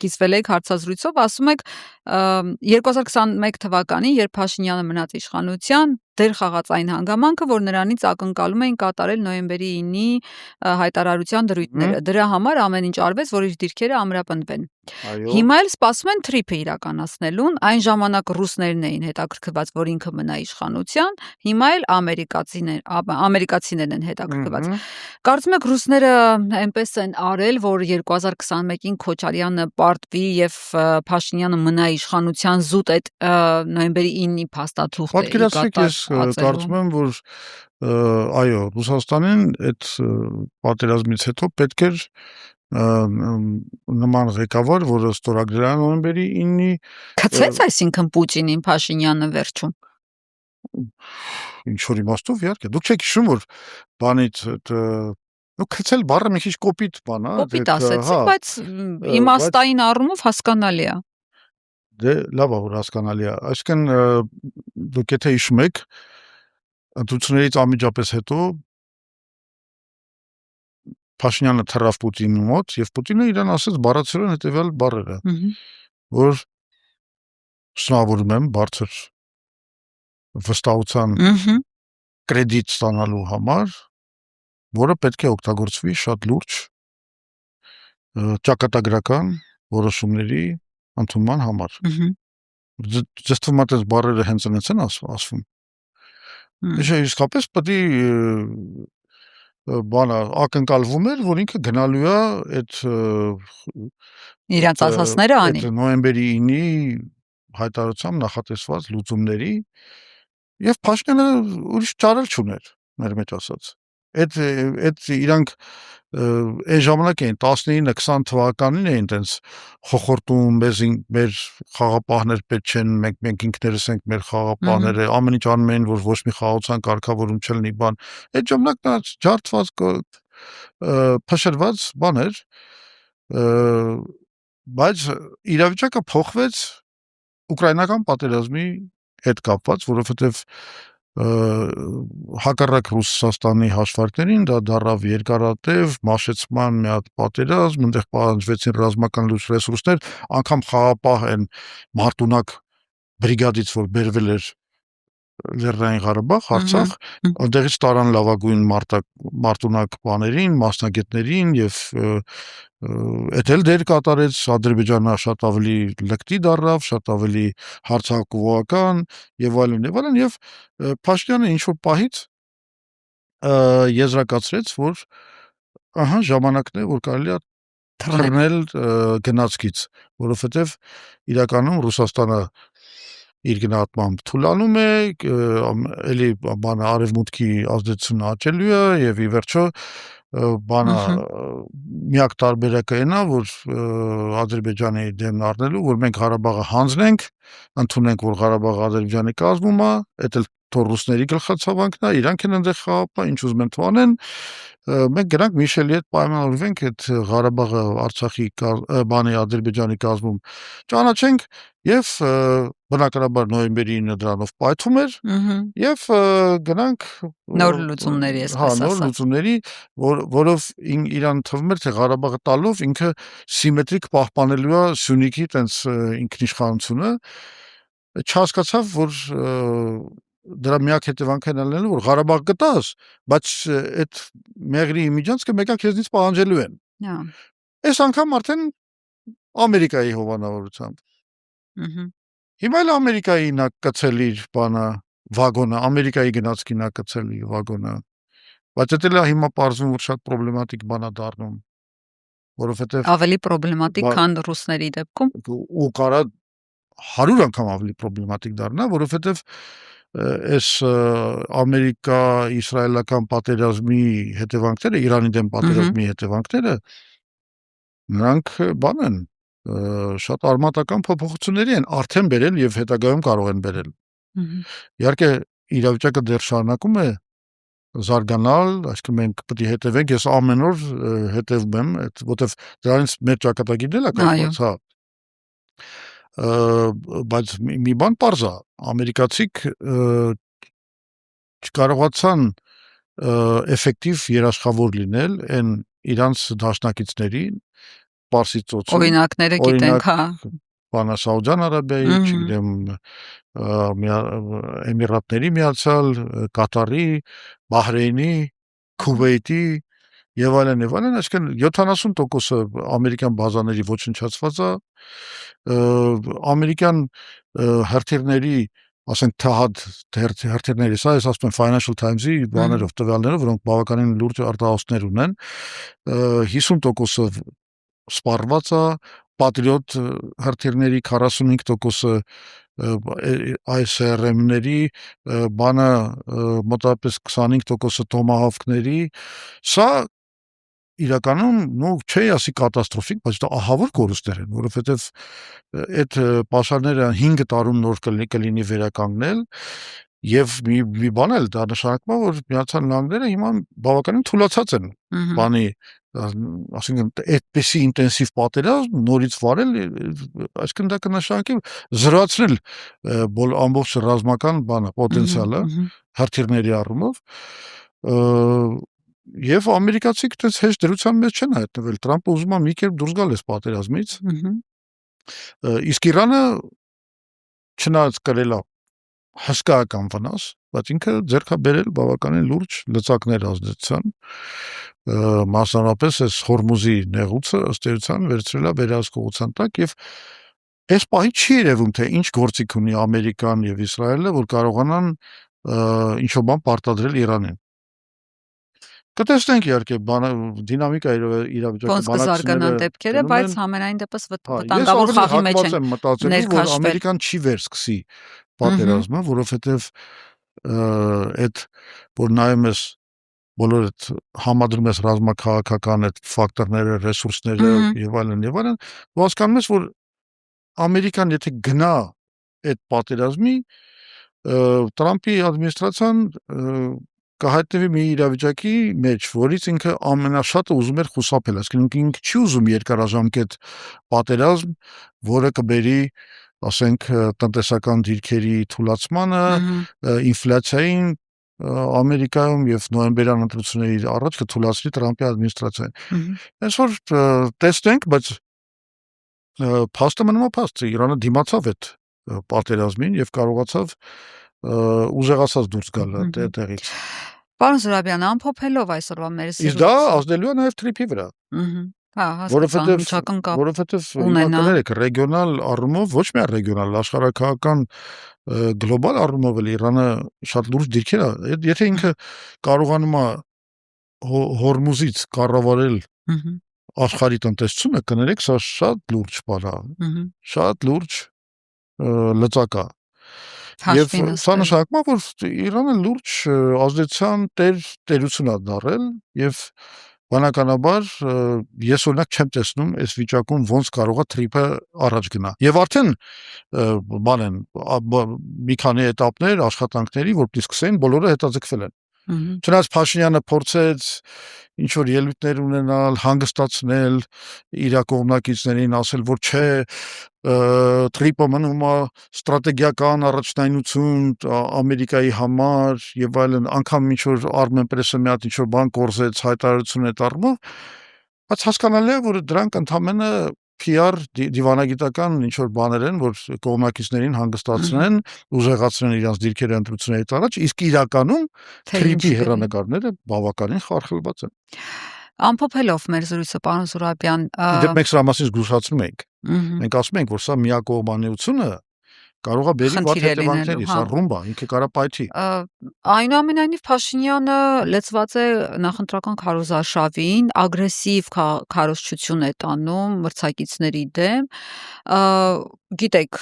կիսվել եք հարցազրույցով, ասում եք 2021 թվականին, երբ Փաշինյանը մնաց իշխանության, դեր խաղաց այն հանգամանքը, որ նրանից ակնկալում էին կատարել նոյեմբերի 9-ի հայտարարության դրույթները։ Դրա համար ամեն ինչ արվեց, որ իր դիրքերը ամրապնդվեն։ Հիմա էլ սպասում են թրիփը իրականացնելուն, այն ժամանակ ռուսներն էին հետաքրքրված, որ ինքը մնա իշխանության, հիմա էլ ամերիկացիներն են հետաքրքրված։ Կարծում եք ռուսները այնպես են արել, որ 2021-ին Քոչարյանը պարտվի եւ Փաշինյանը մնա իշխանության զուտ այդ նոյեմբերի 9-ի փաստաթուղթը կարծում եմ, որ այո, Ռուսաստանին այդ պատերազմից հետո պետք էր նման ղեկավար, որը ստորագրել է նոյեմբերի 9-ի Քցեց այսինքն Պուտինին Փաշինյանը վերջում։ Ինչ որ իմաստով իհարկե։ Դուք չեք հիշում, որ բանից քցել բառը մի քիչ կոպիտ բան է, կոպիտ ասեցիք, բայց իմաստային առումով հասկանալի է։ Դե լավ է, որ հասկանալի է։ Այսինքն դուք եթե հիշում եք, ընտրություններից անմիջապես հետո Փաշինյանը թռավ Պուտինի մոտ եւ Պուտինը իրան ասեց բառացիորեն հետեւյալ բառերը, որ շնորհավորում եմ բարձր վստահության կրեդիտ ստանալու համար, որը պետք է օգտագործվի շատ լուրջ ճակատագրական որոշումների ընդունման համար։ Ձեզ թվում է այս բառերը հենց այնպես են ասվում։ Իսկապես պետք է բանը ակնկալվում էր, որ ինքը գնալու է այդ իրանց ասածները անի։ Այդ նոյեմբերի 9-ի հայտարարությամբ նախատեսված լուծումների եւ Փաշինյանը ուրիշ ճարել չուներ, մեր մեջ ասած։ Այդ իրանք այն ժամանակ էին 19-20 թվականին էին տենց խոխորտում, մեր խաղապահներ պետք չեն, մենք ինքներս ենք մեր խաղապահները, ամեն ինչ անում էին, որ ոչ մի խաղաղության կարգավորում չլինի բան։ Այդ ժամանակ դա ջարդված փշրված բան էր, բայց իրավիճակը փոխվեց ուկրաինական պատերազմի հետ կապված, որովհետև հակառակ Ռուսաստանի հաշվարկներին դա դառավ երկարատև մաշեցման մի հատ պատերազմ, այնտեղ պահանջվեցին ռազմական ռեսուրսներ, անգամ խաղապահ են մարտունակ բրիգադից, որ բերվել էր Լեռնային Ղարաբաղ, Արցախ, այնտեղից տարան լավագույն մարտունակ բաներին, մասնագետներին եւ էդ դեր կատարեց, Ադրբեջանը շատ ավելի լկտի դառավ, շատ ավելի հարձակողական եւ այլն եւ Փաշինյանը ինչ որ պահից եզրակացրեց, որ ժամանակն է, որ կարելի է թռնել գնացքից, որովհետեւ իրականում Ռուսաստանը իր գնահատմամբ թուլանում է, էլի բանը արևմուտքի ազդեցությունը աճելու է եւ ի վերջո բանը միակ տարբերակը այն է, որ Ադրբեջանի դեմն առնելու, որ մենք Ղարաբաղը հանձնենք, ընդունենք, որ Ղարաբաղը Ադրբեջանի կազմում է, դա էլ թող ռուսների գլխացավանքն է, իրանք են այնտեղ խաղապա, ինչ ուզում են թողնեն, մենք գրանք Միշելի հետ պայմանավորվենք այդ Ղարաբաղը Արցախի բանի Ադրբեջանի կազմում ճանաչենք եւ բնականաբար նոյեմբերի 9-ը դրանով պայթում էր եւ գնանք նոր լուծումների, այսպես ասած։ Նոր լուծումների, որով իրան թվում էր, թե Ղարաբաղը տալով ինքը սիմետրիկ պահպանելու է Սյունիքի տենց ինքնիշխանությունը, չհասկացավ, որ դրա միակ հետևանքն է լինելու, որ Ղարաբաղ գտաս, բայց այդ մեղրի միջանցքը մեկը քեզնից պահանջելու են։ Այս անգամ արդեն Ամերիկայի հովանավորությամբ։ Հիմա էլ Ամերիկայի նա կցել իր բանը վագոնը, Ամերիկայի գնացքի նա կցել իր վագոնը։ Բայց դա էլ հիմա պարզվում որ շատ պրոբլեմատիկ բան է դառնում, որովհետև ավելի պրոբլեմատիկ քան ռուսների դեպքում ու կարա 100 անգամ ավելի պրոբլեմատիկ դառնա, որովհետև այս Ամերիկա-իսրայելական պատերազմի հետևանքները, Իրանի դեմ պատերազմի հետևանքները նրանք բան են, շատ արմատական փոփոխությունների են արդեն բերել եւ հետագայում կարող են բերել։ Իհարկե իրավիճակը դեռ շարունակում է զարգանալ, այսինքն մենք պետք է հետևենք, ես ամեն օր հետևում եմ, որտեվ դրանից մեր ճակատագիրն էլ է կապված, հա։ Բայց մի բան պարզ է, ամերիկացիք չկարողացան էֆեկտիվ երաշխավոր լինել այն իրանց դաշնակիցների Պարսից ծոցում, օրինակները գիտենք, հա, բանը Սաուդյան Արաբիայի, չգիտեմ, Էմիրատների Միացյալ, Կատարի, Բահրեյնի, Քուվեյթի եւ այլն, այսինքն 70% ամերիկյան բազաների ոչնչացված է, ամերիկյան հրթիռների, ասենք թհად հրթիռների, սա ես ասում եմ Financial Times-ի բաներով, տվյալներով, որոնք բավականին լուրջ արտահոսքներ ունեն, 50% սպառված է, Patriot հրթիռների 45% ICRM-ների, բանը մոտավորապես 25% Tomahawk-ների, սա իրականում, չէի ասի կատաստրոֆիկ, բայց դա ահավոր կորուստներ են, որովհետև այդ պաշարները 5 տարում նոր կլինի վերականգնել եւ մի բան էլ դա նշանակում է, որ Միացյալ Նահանգները հիմա բավականին թուլացած են բանի, ասենք այդպիսի ինտենսիվ պատերազմ նորից վարել, այսինքն դա կնշանակի զրոացնել ամբողջ ռազմական բանը, պոտենցիալը հրթիռների առումով, եւ ամերիկացիք այդպես հեշտ դրության մեջ չեն հայտնվել, Տրամպը ուզում է մի կերպ դուրս գալ այս պատերազմից, իսկ Իրանը չնայած կրել է հսկայական վնաս, բայց ինքը ձեռք է բերել բավականին լուրջ լծակներ ազդեցության, մասնավորապես այս Հորմուզի նեղուցը ըստ էության վերցրել է վերահսկողության տակ եւ այս պահի չի երևում թե ինչ գործիք ունի Ամերիկան եւ Իսրայելը, որ կարողանան ինչ-որ բան պարտադրել Իրանին։ Կտեսնենք իհարկե դինամիկա իրավիճակը ոնց կզարգանան դեպքերը, բայց համենայն դեպս վտանգավոր խաղի մեջ են մտածել, որ Ամերիկան չի վերսկսի պատերազմը, որովհետև այդ որ նայում ես բոլոր այդ համադրում ես ռազմաքաղաքական այդ ֆակտորները, ռեսուրսները եւ այլն, ու հասկանում ես, որ Ամերիկան եթե գնա այդ պատերազմի, Տրամպի ադմինիստրացիան կհայտնվի մի իրավիճակի մեջ, որից ինքը ամենաշատը ուզում էր խուսափել, այսինքն ինքը չի ուզում երկարաժամկետ պատերազմ, որը կբերի, ասենք, տնտեսական դիրքերի թուլացմանը, ինֆլյացիային Ամերիկայում եւ նոյեմբերյան ընտրությունների առաջ կթուլացնի Տրամպի ադմինիստրացիան։ Այս որ տեսնենք, բայց փաստը մնում է փաստ, Իրանը դիմացավ այդ պատերազմին եւ կարողացավ ուժեղացած դուրս գալ տեղից։ Պարոն Զուրաբյան, ամփոփելով այսօրվա մեր զրույցը։ Իսկ դա ազդելու է նաև թրիփի վրա։ Հա, հասկացա, որովհետև հիմա կներեք, ռեգիոնալ առումով, ոչ միայն ռեգիոնալ, աշխարհակահական գլոբալ առումով էլ Իրանը շատ լուրջ դիրքեր է, եթե ինքը կարողանում է Հորմուզից կառավարել աշխարհի տնտեսությունը, կներեք, սա շատ լուրջ բան է, շատ լուրջ լծակ է։ Եվ սա նշանակում է, որ Իրանը լուրջ ազդեցության տերություն է դարել եւ բանականաբար ես օրինակ չեմ տեսնում այս վիճակում ոնց կարող է թրիփը առաջ գնա։ Եվ արդեն բան են մի քանի էտապներ աշխատանքների, որպեսզի սկսեն, բոլորը հետաձգվել են։ Չնայած Փաշինյանը փորձեց ինչ որ ելույթներ ունենալ, հանգստացնել իր կողմնակիցներին, ասել, որ չէ, թրիփը մնում է ստրատեգիական առաջնայնություն Ամերիկայի համար եւ այլն, անգամ ինչ որ Armenpress-ը մի հատ ինչ որ բան կորզեց, հայտարարություն է տառնով, բայց հասկանալի է, որ դրանք ընդամենը PR դիվանագիտական ինչ որ բաներ են, որ կողմնակիցներին հանգստացնեն, ուժեղացնեն իրենց դիրքերը ընտրություններից առաջ, իսկ իրականում թրիփի հեռանկարները բավականին խարխլված են։ Ամփոփելով մեր զրույցը, պարոն Զուրաբյան, դե մենք սրա մասին զգուշացնում ենք։ Մենք ասում ենք, որ սա միակողմանիությունը կարող է բերի վատ հետևանքների, սա ռումբ է, ինքը կարա պայթի։ Այնուամենայնիվ Փաշինյանը լեցված է նախընտրական քարոզարշավին, ագրեսիվ քարոզչություն է տանում մրցակիցների դեմ, գիտեք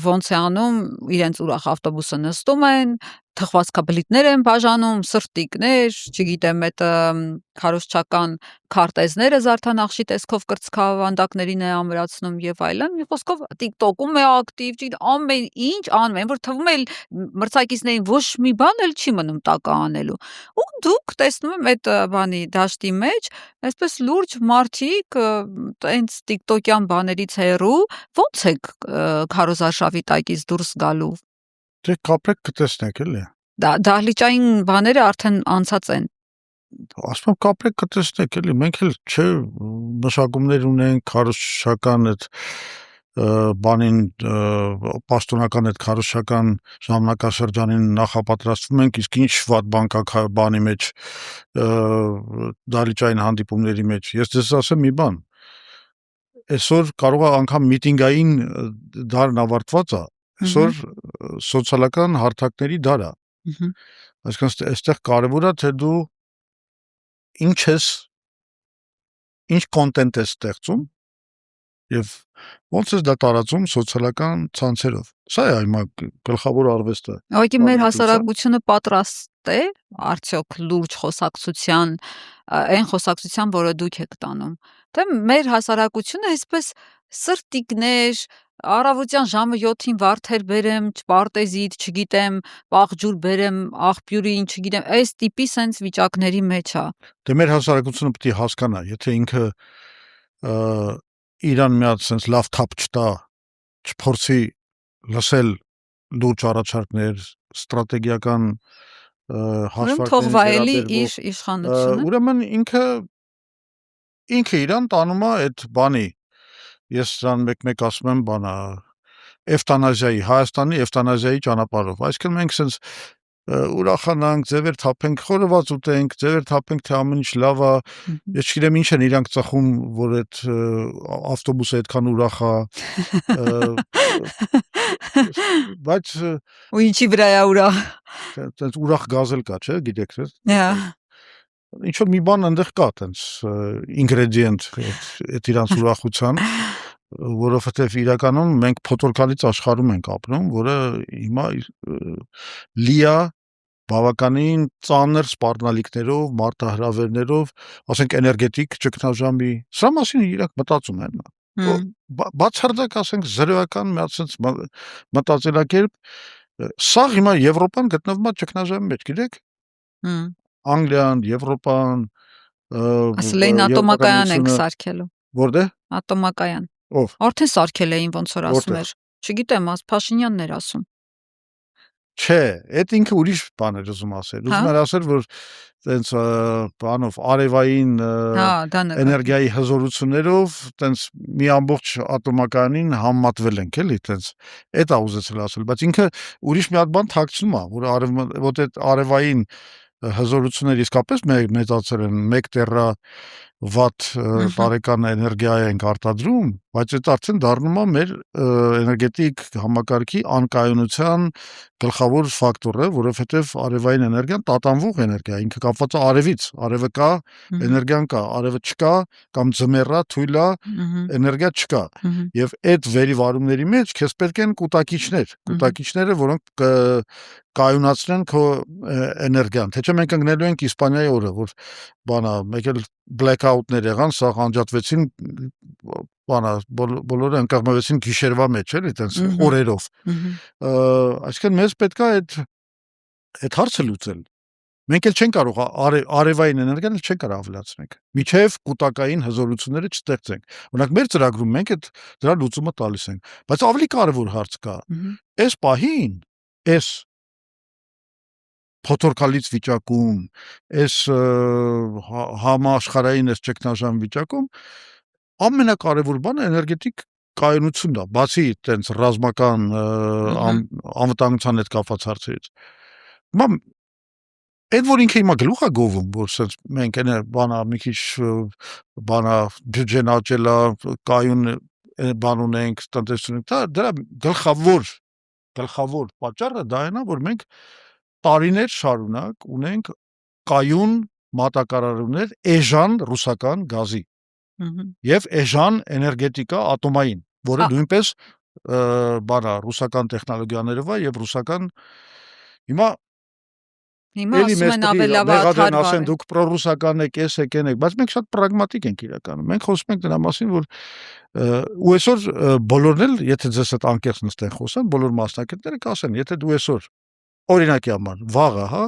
ոնց է անում, իրենց ուրախ ավտոբուսը նստում են, թխվածքաբլիթներ են բաժանում, սրտիկներ, չգիտեմ, այդ քարոզչական քարտեզները զարդանախշի տեսքով կրծքավանդակներին է ամրացնում եւ այլն։ Մի խոսքով TikTok-ում է ակտիվ, ամեն ինչ անում են, որ թվում է մրցակիցներին ոչ մի բան էլ չի մնում տակը անելու։ Ու դուք տեսնում եմ այդ բանի դաշտի մեջ, այսպես լուրջ մարդիկ այնց TikTok-յան բաներից հեռու, ո՞նց է քարոզարշավի տակից դուրս գալու։ Դե կապրեք կտեսնեք էլի։ Դահլիճային բաները արդեն անցած են։ Ասում եմ կապրեք կտեսնեք էլի, մենք էլ չէ մշակումներ ունենք, քարոզչական այդ բանին պաշտոնական այդ քարոզչական ժամանակաշրջանին նախապատրաստվում ենք, իսկ ինչ վատ բան կա բանի մեջ, դահլիճային հանդիպումների մեջ։ Ես դες ասեմ մի բան։ Այսօր կարող է անգամ միտինգային դարն ավարտված է, այսօր սոցիալական հարթակների դար է։ Այսինքն այստեղ կարևոր է թե դու ինչ կոնտենտ ես ստեղծում եւ ոնց ես դա տարածում սոցիալական ցանցերով։ Սա է հիմա գլխավոր արվեստը։ Ուղղակի մեր հասարակությունը պատրաստ է արդյոք լուրջ խոսակցության, այն խոսակցության, որը դուք եք տանում։ Թե մեր հասարակությունը այսպես սրտիկներ, առավոտյան ժամը 7-ին վարդեր բերեմ, պարտեզիդ, չգիտեմ, պաղջուր բերեմ, աղբյուրին, չգիտեմ, այս տիպի սենց վիճակների մեջ է։ Դե մեր հասարակությունը պետք է հասկանա, եթե ինքը իրան մի հատ սենց լավ թափ չտա, չփորձի լսել լուրջ առաջարկներ, ստրատեգիական հաշվարկներ, թող վայելի իր իշխանությունը։ Ուրեմն ինքը իրան տանում է այդ բանի։ Ես դրան մեկ ասում եմ բանա էվտանազիայի, Հայաստանի էվտանազիայի ճանապարհով։ Այսինքն մենք սենց ուրախանանք, ձևեր թափենք, խորոված ուտենք, ձևեր թափենք, թե ամեն ինչ լավ է։ Ես չգիտեմ ինչ են իրանք ծխում, որ այդ ավտոբուսը այդքան ուրախ է։ Բայց ու ինչի վրա է ուրախ։ Այդպես ուրախ գազել կա, չէ՞, գիտեք, չէ՞։ Հա։ Ինչ որ մի բան այնտեղ կա, այտենց ինգրեդիենտ այդ իրանց ուրախության, որովհետև իրականում մենք փոթորկալից աշխարհում ենք ապրում, որը հիմա լիա բավականին ծանր սպառնալիքներով, մարտահրավերներով, ասենք էներգետիկ ճգնաժամի, սա մասին իրանք մտածում են։ Բացարձակ ասենք զրոյական մի հատ sense մտածելակերպ, սա հիմա Եվրոպան գտնվում է ճգնաժամի մեջ, գիտեք։ Անգլիան, Եվրոպան, ասել էին ատոմակայան ենք սարքելու։ Որտե՞ղ։ Ատոմակայան։ Ով։ Արդեն սարքել էին, ոնց որ ասում էր։ Չգիտեմ, Փաշինյանն էր ասում։ Չէ, այդ ինքը ուրիշ բան էր ուզում ասել։ Ուզում էր ասել, որ տենց բանով արևային էներգիայի հզորություններով տենց մի ամբողջ ատոմականին համատվել ենք, էլի, տենց այդ է ուզեցել ասել, բայց ինքը ուրիշ մի հատ բան թաքցնում է, որ вот այդ արևային հզորությունները իսկապես մեծացել են 1 տերավատ տարեկան էներգիա ենք արտադրում, բայց այդ արդեն դառնում է մեր էներգետիկ համակարգի անկայունության գլխավոր ֆակտորը, որովհետև արևային էներգիան տատանվող էներգիա է, ինքը կապված է արևից, արևը կա, էներգիան կա, արևը չկա, կամ ձմեռա, թույլ է, էներգիա չկա։ Եվ այդ վերիվարումների մեջ քեզ պետք են կուտակիչները, որոնք կայունացնեն քո էներգիան։ Թե չէ մենք ընկնելու ենք Իսպանիայի օրը, որ բանա, մեկ էլ blackout-ներ եղան, սա անջատվեցին, բանա, բոլորը ընկղմվեցին գիշերվա մեջ, էլի, տենց օրերով։ Այսինքն մեզ պետք է այդ հարցը լուծել։ Մենք էլ չենք կարող արևային էներգիան չենք կարող ավելացնենք, միջև կուտակային հզորությունները չստեղծենք։ Օրինակ մեր ծրագրում մենք այդ դրա լուծումը տալիս ենք, բայց ավելի կարևոր հարց կա։ Այս պահին, այս փոթորկալից վիճակում, այս համաշխարհային այս ճգնաժամ վիճակում ամենակարևոր բանը էներգետիկ կայունությունն է, բացի տենց ռազմական անվտանգության հետ կապված հարցերից։ Այդ որ ինքը հիմա գլուխ է գովում, որ սենց մենք բանա մի քիչ բանա բյուջեն աճելա, կայուն բան ունենք, տնտեսություն, դրա գլխավոր պատճառը դա է, որ մենք տարիներ շարունակ ունենք կայուն մատակարարումներ էժան ռուսական գազի եւ էժան էներգետիկա ատոմային, որը նույնպես բանա ռուսական տեխնոլոգիաներով է եւ ռուսական Հիմա ասում են ավելավատար ասեն դուք պրոռուսական եք, էս եք, են եք, բայց մենք շատ պրագմատիկ ենք իրականում։ Մենք խոսում ենք դրա մասին, որ ու այսօր բոլորն էլ, եթե ձեզ հետ անկեղծ նստեն խոսան, բոլոր մասնակիցները կասեն, եթե դու այսօր օրինակի համար վաղը, հա,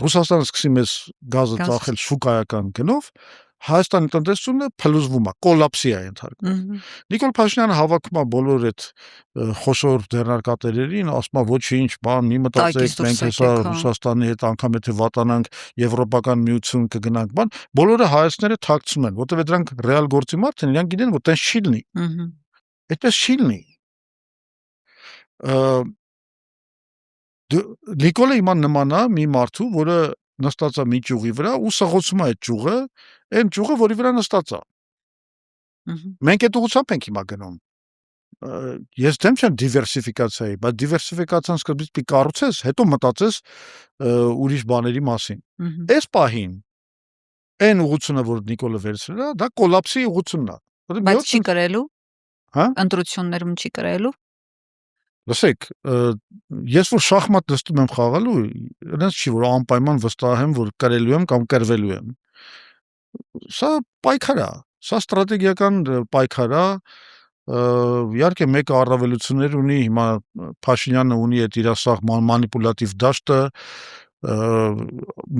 Ռուսաստանը սկսի մեզ գազը ծախել շուկայական գնով, Հայաստանի տնտեսությունը փլուզվում է, կոլապսի է ենթարկվում։ Նիկոլ Փաշինյանը հավաքում է բոլոր այդ խոշոր ձեռնարկատերերին, ասում է ոչինչ, բան, մի մտածեք, մենք հեսա Ռուսաստանի հետ անգամ եթե վատանանք Եվրոպական միություն կգնանք, բան, բոլորը հայացքները թաքցնում են, որտեղ դրանք ռեալ գործի մարդ են, իրանք գիտեն, որ տես չի լինի։ Այդպես չի լինի։ Նիկոլը հիմա նման է մի մարդու, որը նստած է մի ճյուղի վրա ու սղոցում է այդ ճյուղը, այն ճյուղը, որի վրա նստած է։ Մենք այդ ուղղությամբ ենք հիմա գնում։ Ես դեմ չեմ դիվերսիֆիկացիայի, բայց դիվերսիֆիկացիան սկզբից պիտի կառուցես, հետո մտածես ուրիշ բաների մասին։ Այս պահին այն ուղղությունը, որ Նիկոլը վերցրել է, դա կոլապսի ուղղությունն է։ Բայց չի կրելու։ Հա? Ընտրություններում չի կրելու։ Լսեք, ես որ շախմատ նստում եմ խաղալու, այնպես չի, որ անպայման վստահ եմ, որ կրելու եմ կամ կրվելու եմ։ Սա պայքար է, սա ստրատեգիական պայքար է, իհարկե մեկը առավելություններ ունի, հիմա Փաշինյանը ունի այդ իր սաղ մանիպուլատիվ դաշտը,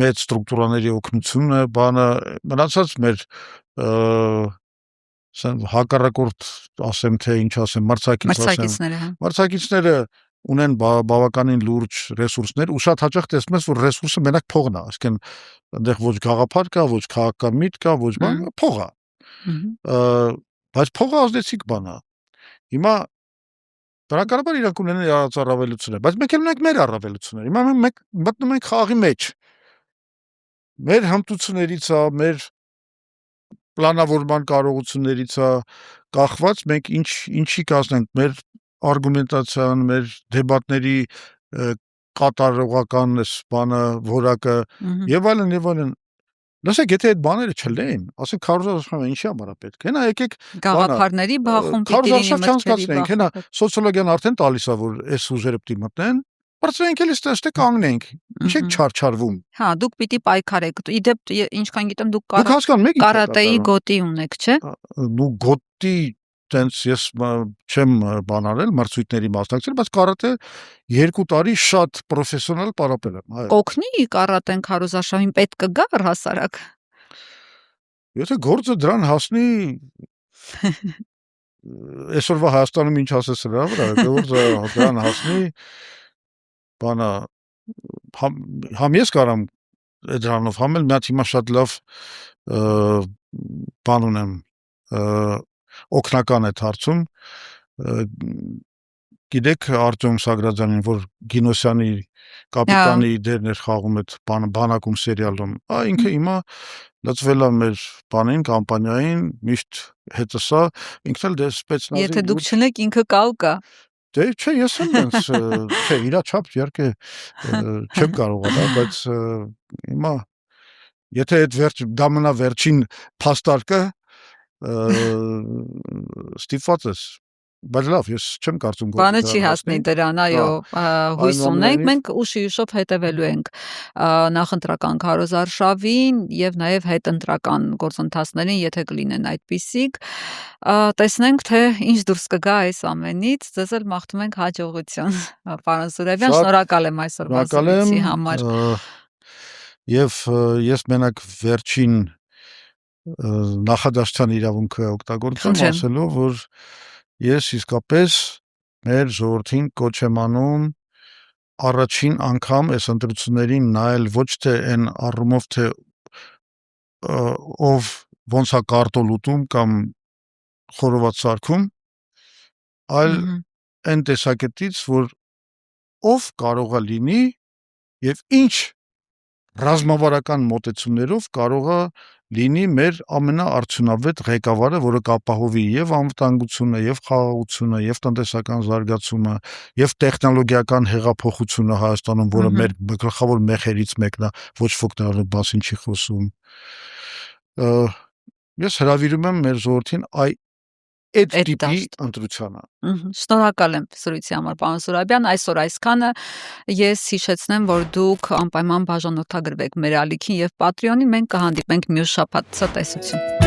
մեծ ստրուկտուրաների օգնությունը, բանը, մնացած մեր հակառակորդ ասեմ, թե ինչ ասեմ, մրցակիցները ունեն բավականին լուրջ ռեսուրսներ ու շատ հաճախ տեսնում ես, որ ռեսուրսը մենակ փողն է, այսինքն այնտեղ ոչ գաղափար կա, ոչ քաղաքական միտք կա, ոչ բան, փող է։ Բայց փողը ազդեցիկ բան է։ Հիմա բնականաբար իրանք ունեն իրաց առավելությունները, բայց մենք էլ ունենք մեր առավելությունները։ Հիմա մենք մտնում ենք խաղի մեջ։ Մեր հմտություններից է, մեր պլանավորման կարողություններից է կախված, մենք ինչի կասենք, մեր արգումենտացիան, մեր դեբատների կատարողական բանը, որակը եւ այլն եւ այլն։ Լսեք, եթե այդ բաները չլեն, ասենք քարոզարշավը ինչի համար է պետք։ Հենա եկեք գաղափարների բախում պիտի լինի մտքերի։ Հենա սոցիոլոգիան արդեն տալիս է, որ այս ուժերը պիտի մտնեն։ Բարձրենք էլի ստե կանգնենք։ Ինչեք չարչարվում։ Հա, դուք պիտի պայքարեք։ Իդեպ ինչքան գիտեմ դուք կարատեի գոտի ունեք, չէ՞։ Դու գոտի տենց ես չեմ բանարել մրցույթների մասնակցել, բայց կարատե 2 տարի շատ պրոֆեսիոնալ պարապել եմ, այո։ Օգնի կարատեն քարոզարշավին պետք կգա առհասարակ։ Եթե գործը դրան հասնի այսօրվա Հայաստանում ինչ ասես հրա վրա, գործը դրան հասնի բանա համ ես կարամ դրանով համել, մի հատ հիմա շատ լավ բան ունեմ, օգնական է հարցում, գիտեք Արտյոմ Սագրադյանին, որ Գինոսյանի կապիտանի դերն էր խաղում այդ բանակում սերիալում, ինքը հիմա լծվել է մեր բանին, կամպանիային, միշտ հետսա, ինքն էլ դե սպեցնազի։ Եթե դուք չնեք, ինքը կա ու կա։ Դե չէ, ես եմ դենց, չէ, իրա չափ իհարկե չեմ կարող, բայց հիմա եթե այդ դա մնա վերջին փաստարկը, ստիպված ես, բայց լավ, ես չեմ կարծում գործը բանը չի հասնի դրան, այո, հույս ունենք, մենք ուշի-ուշով հետևելու ենք նախընտրական քարոզարշավին եւ նաեւ հետընտրական գործընթացներին, եթե կլինեն այդպիսիք, տեսնենք թե ինչ դուրս կգա այս ամենից, ձեզ էլ մաղթում ենք հաջողություն, պարոն Զուրաբյան, շնորհակալ եմ այսօրվա զրույցի համար։ Եվ ես մենակ վերջին նախադասության իրավունքը օգտագործեմ, ասելով, որ ես իսկապես մեր ժողովրդին կոչ եմ անում առաջին անգամ այս ընտրություններին նայել ոչ թե այն առումով, թե ով ոնց է կարտոլ ուտում կամ խորոված սարքում, այլ այն տեսակետից, որ ով կարող է լինի եւ ինչ ռազմավարական մոտեցումներով կարող է լինի մեր ամենաարդյունավետ ղեկավարը, որը կապահովի եւ անվտանգությունը, եւ խաղաղությունը, եւ տնտեսական զարգացումը, եւ տեխնոլոգիական հեղափոխությունը Հայաստանում, որը մեր գլխավոր մեխերից մեկն է, ոչ ոք դրա մասին չի խոսում։ Ես հրավիրում եմ մեր ժողովրդին այդ տիպի ընտրությանը։ Շնորհակալ եմ զրույցի համար, պարոն Զուրաբյան, այսօր այսքանը, ես հիշեցնեմ, որ դուք անպայման բաժանորդագրվեք մեր ալիքին եւ Patreon-ին, մենք կհանդիպենք մյուս շաբաթ, ցտեսություն։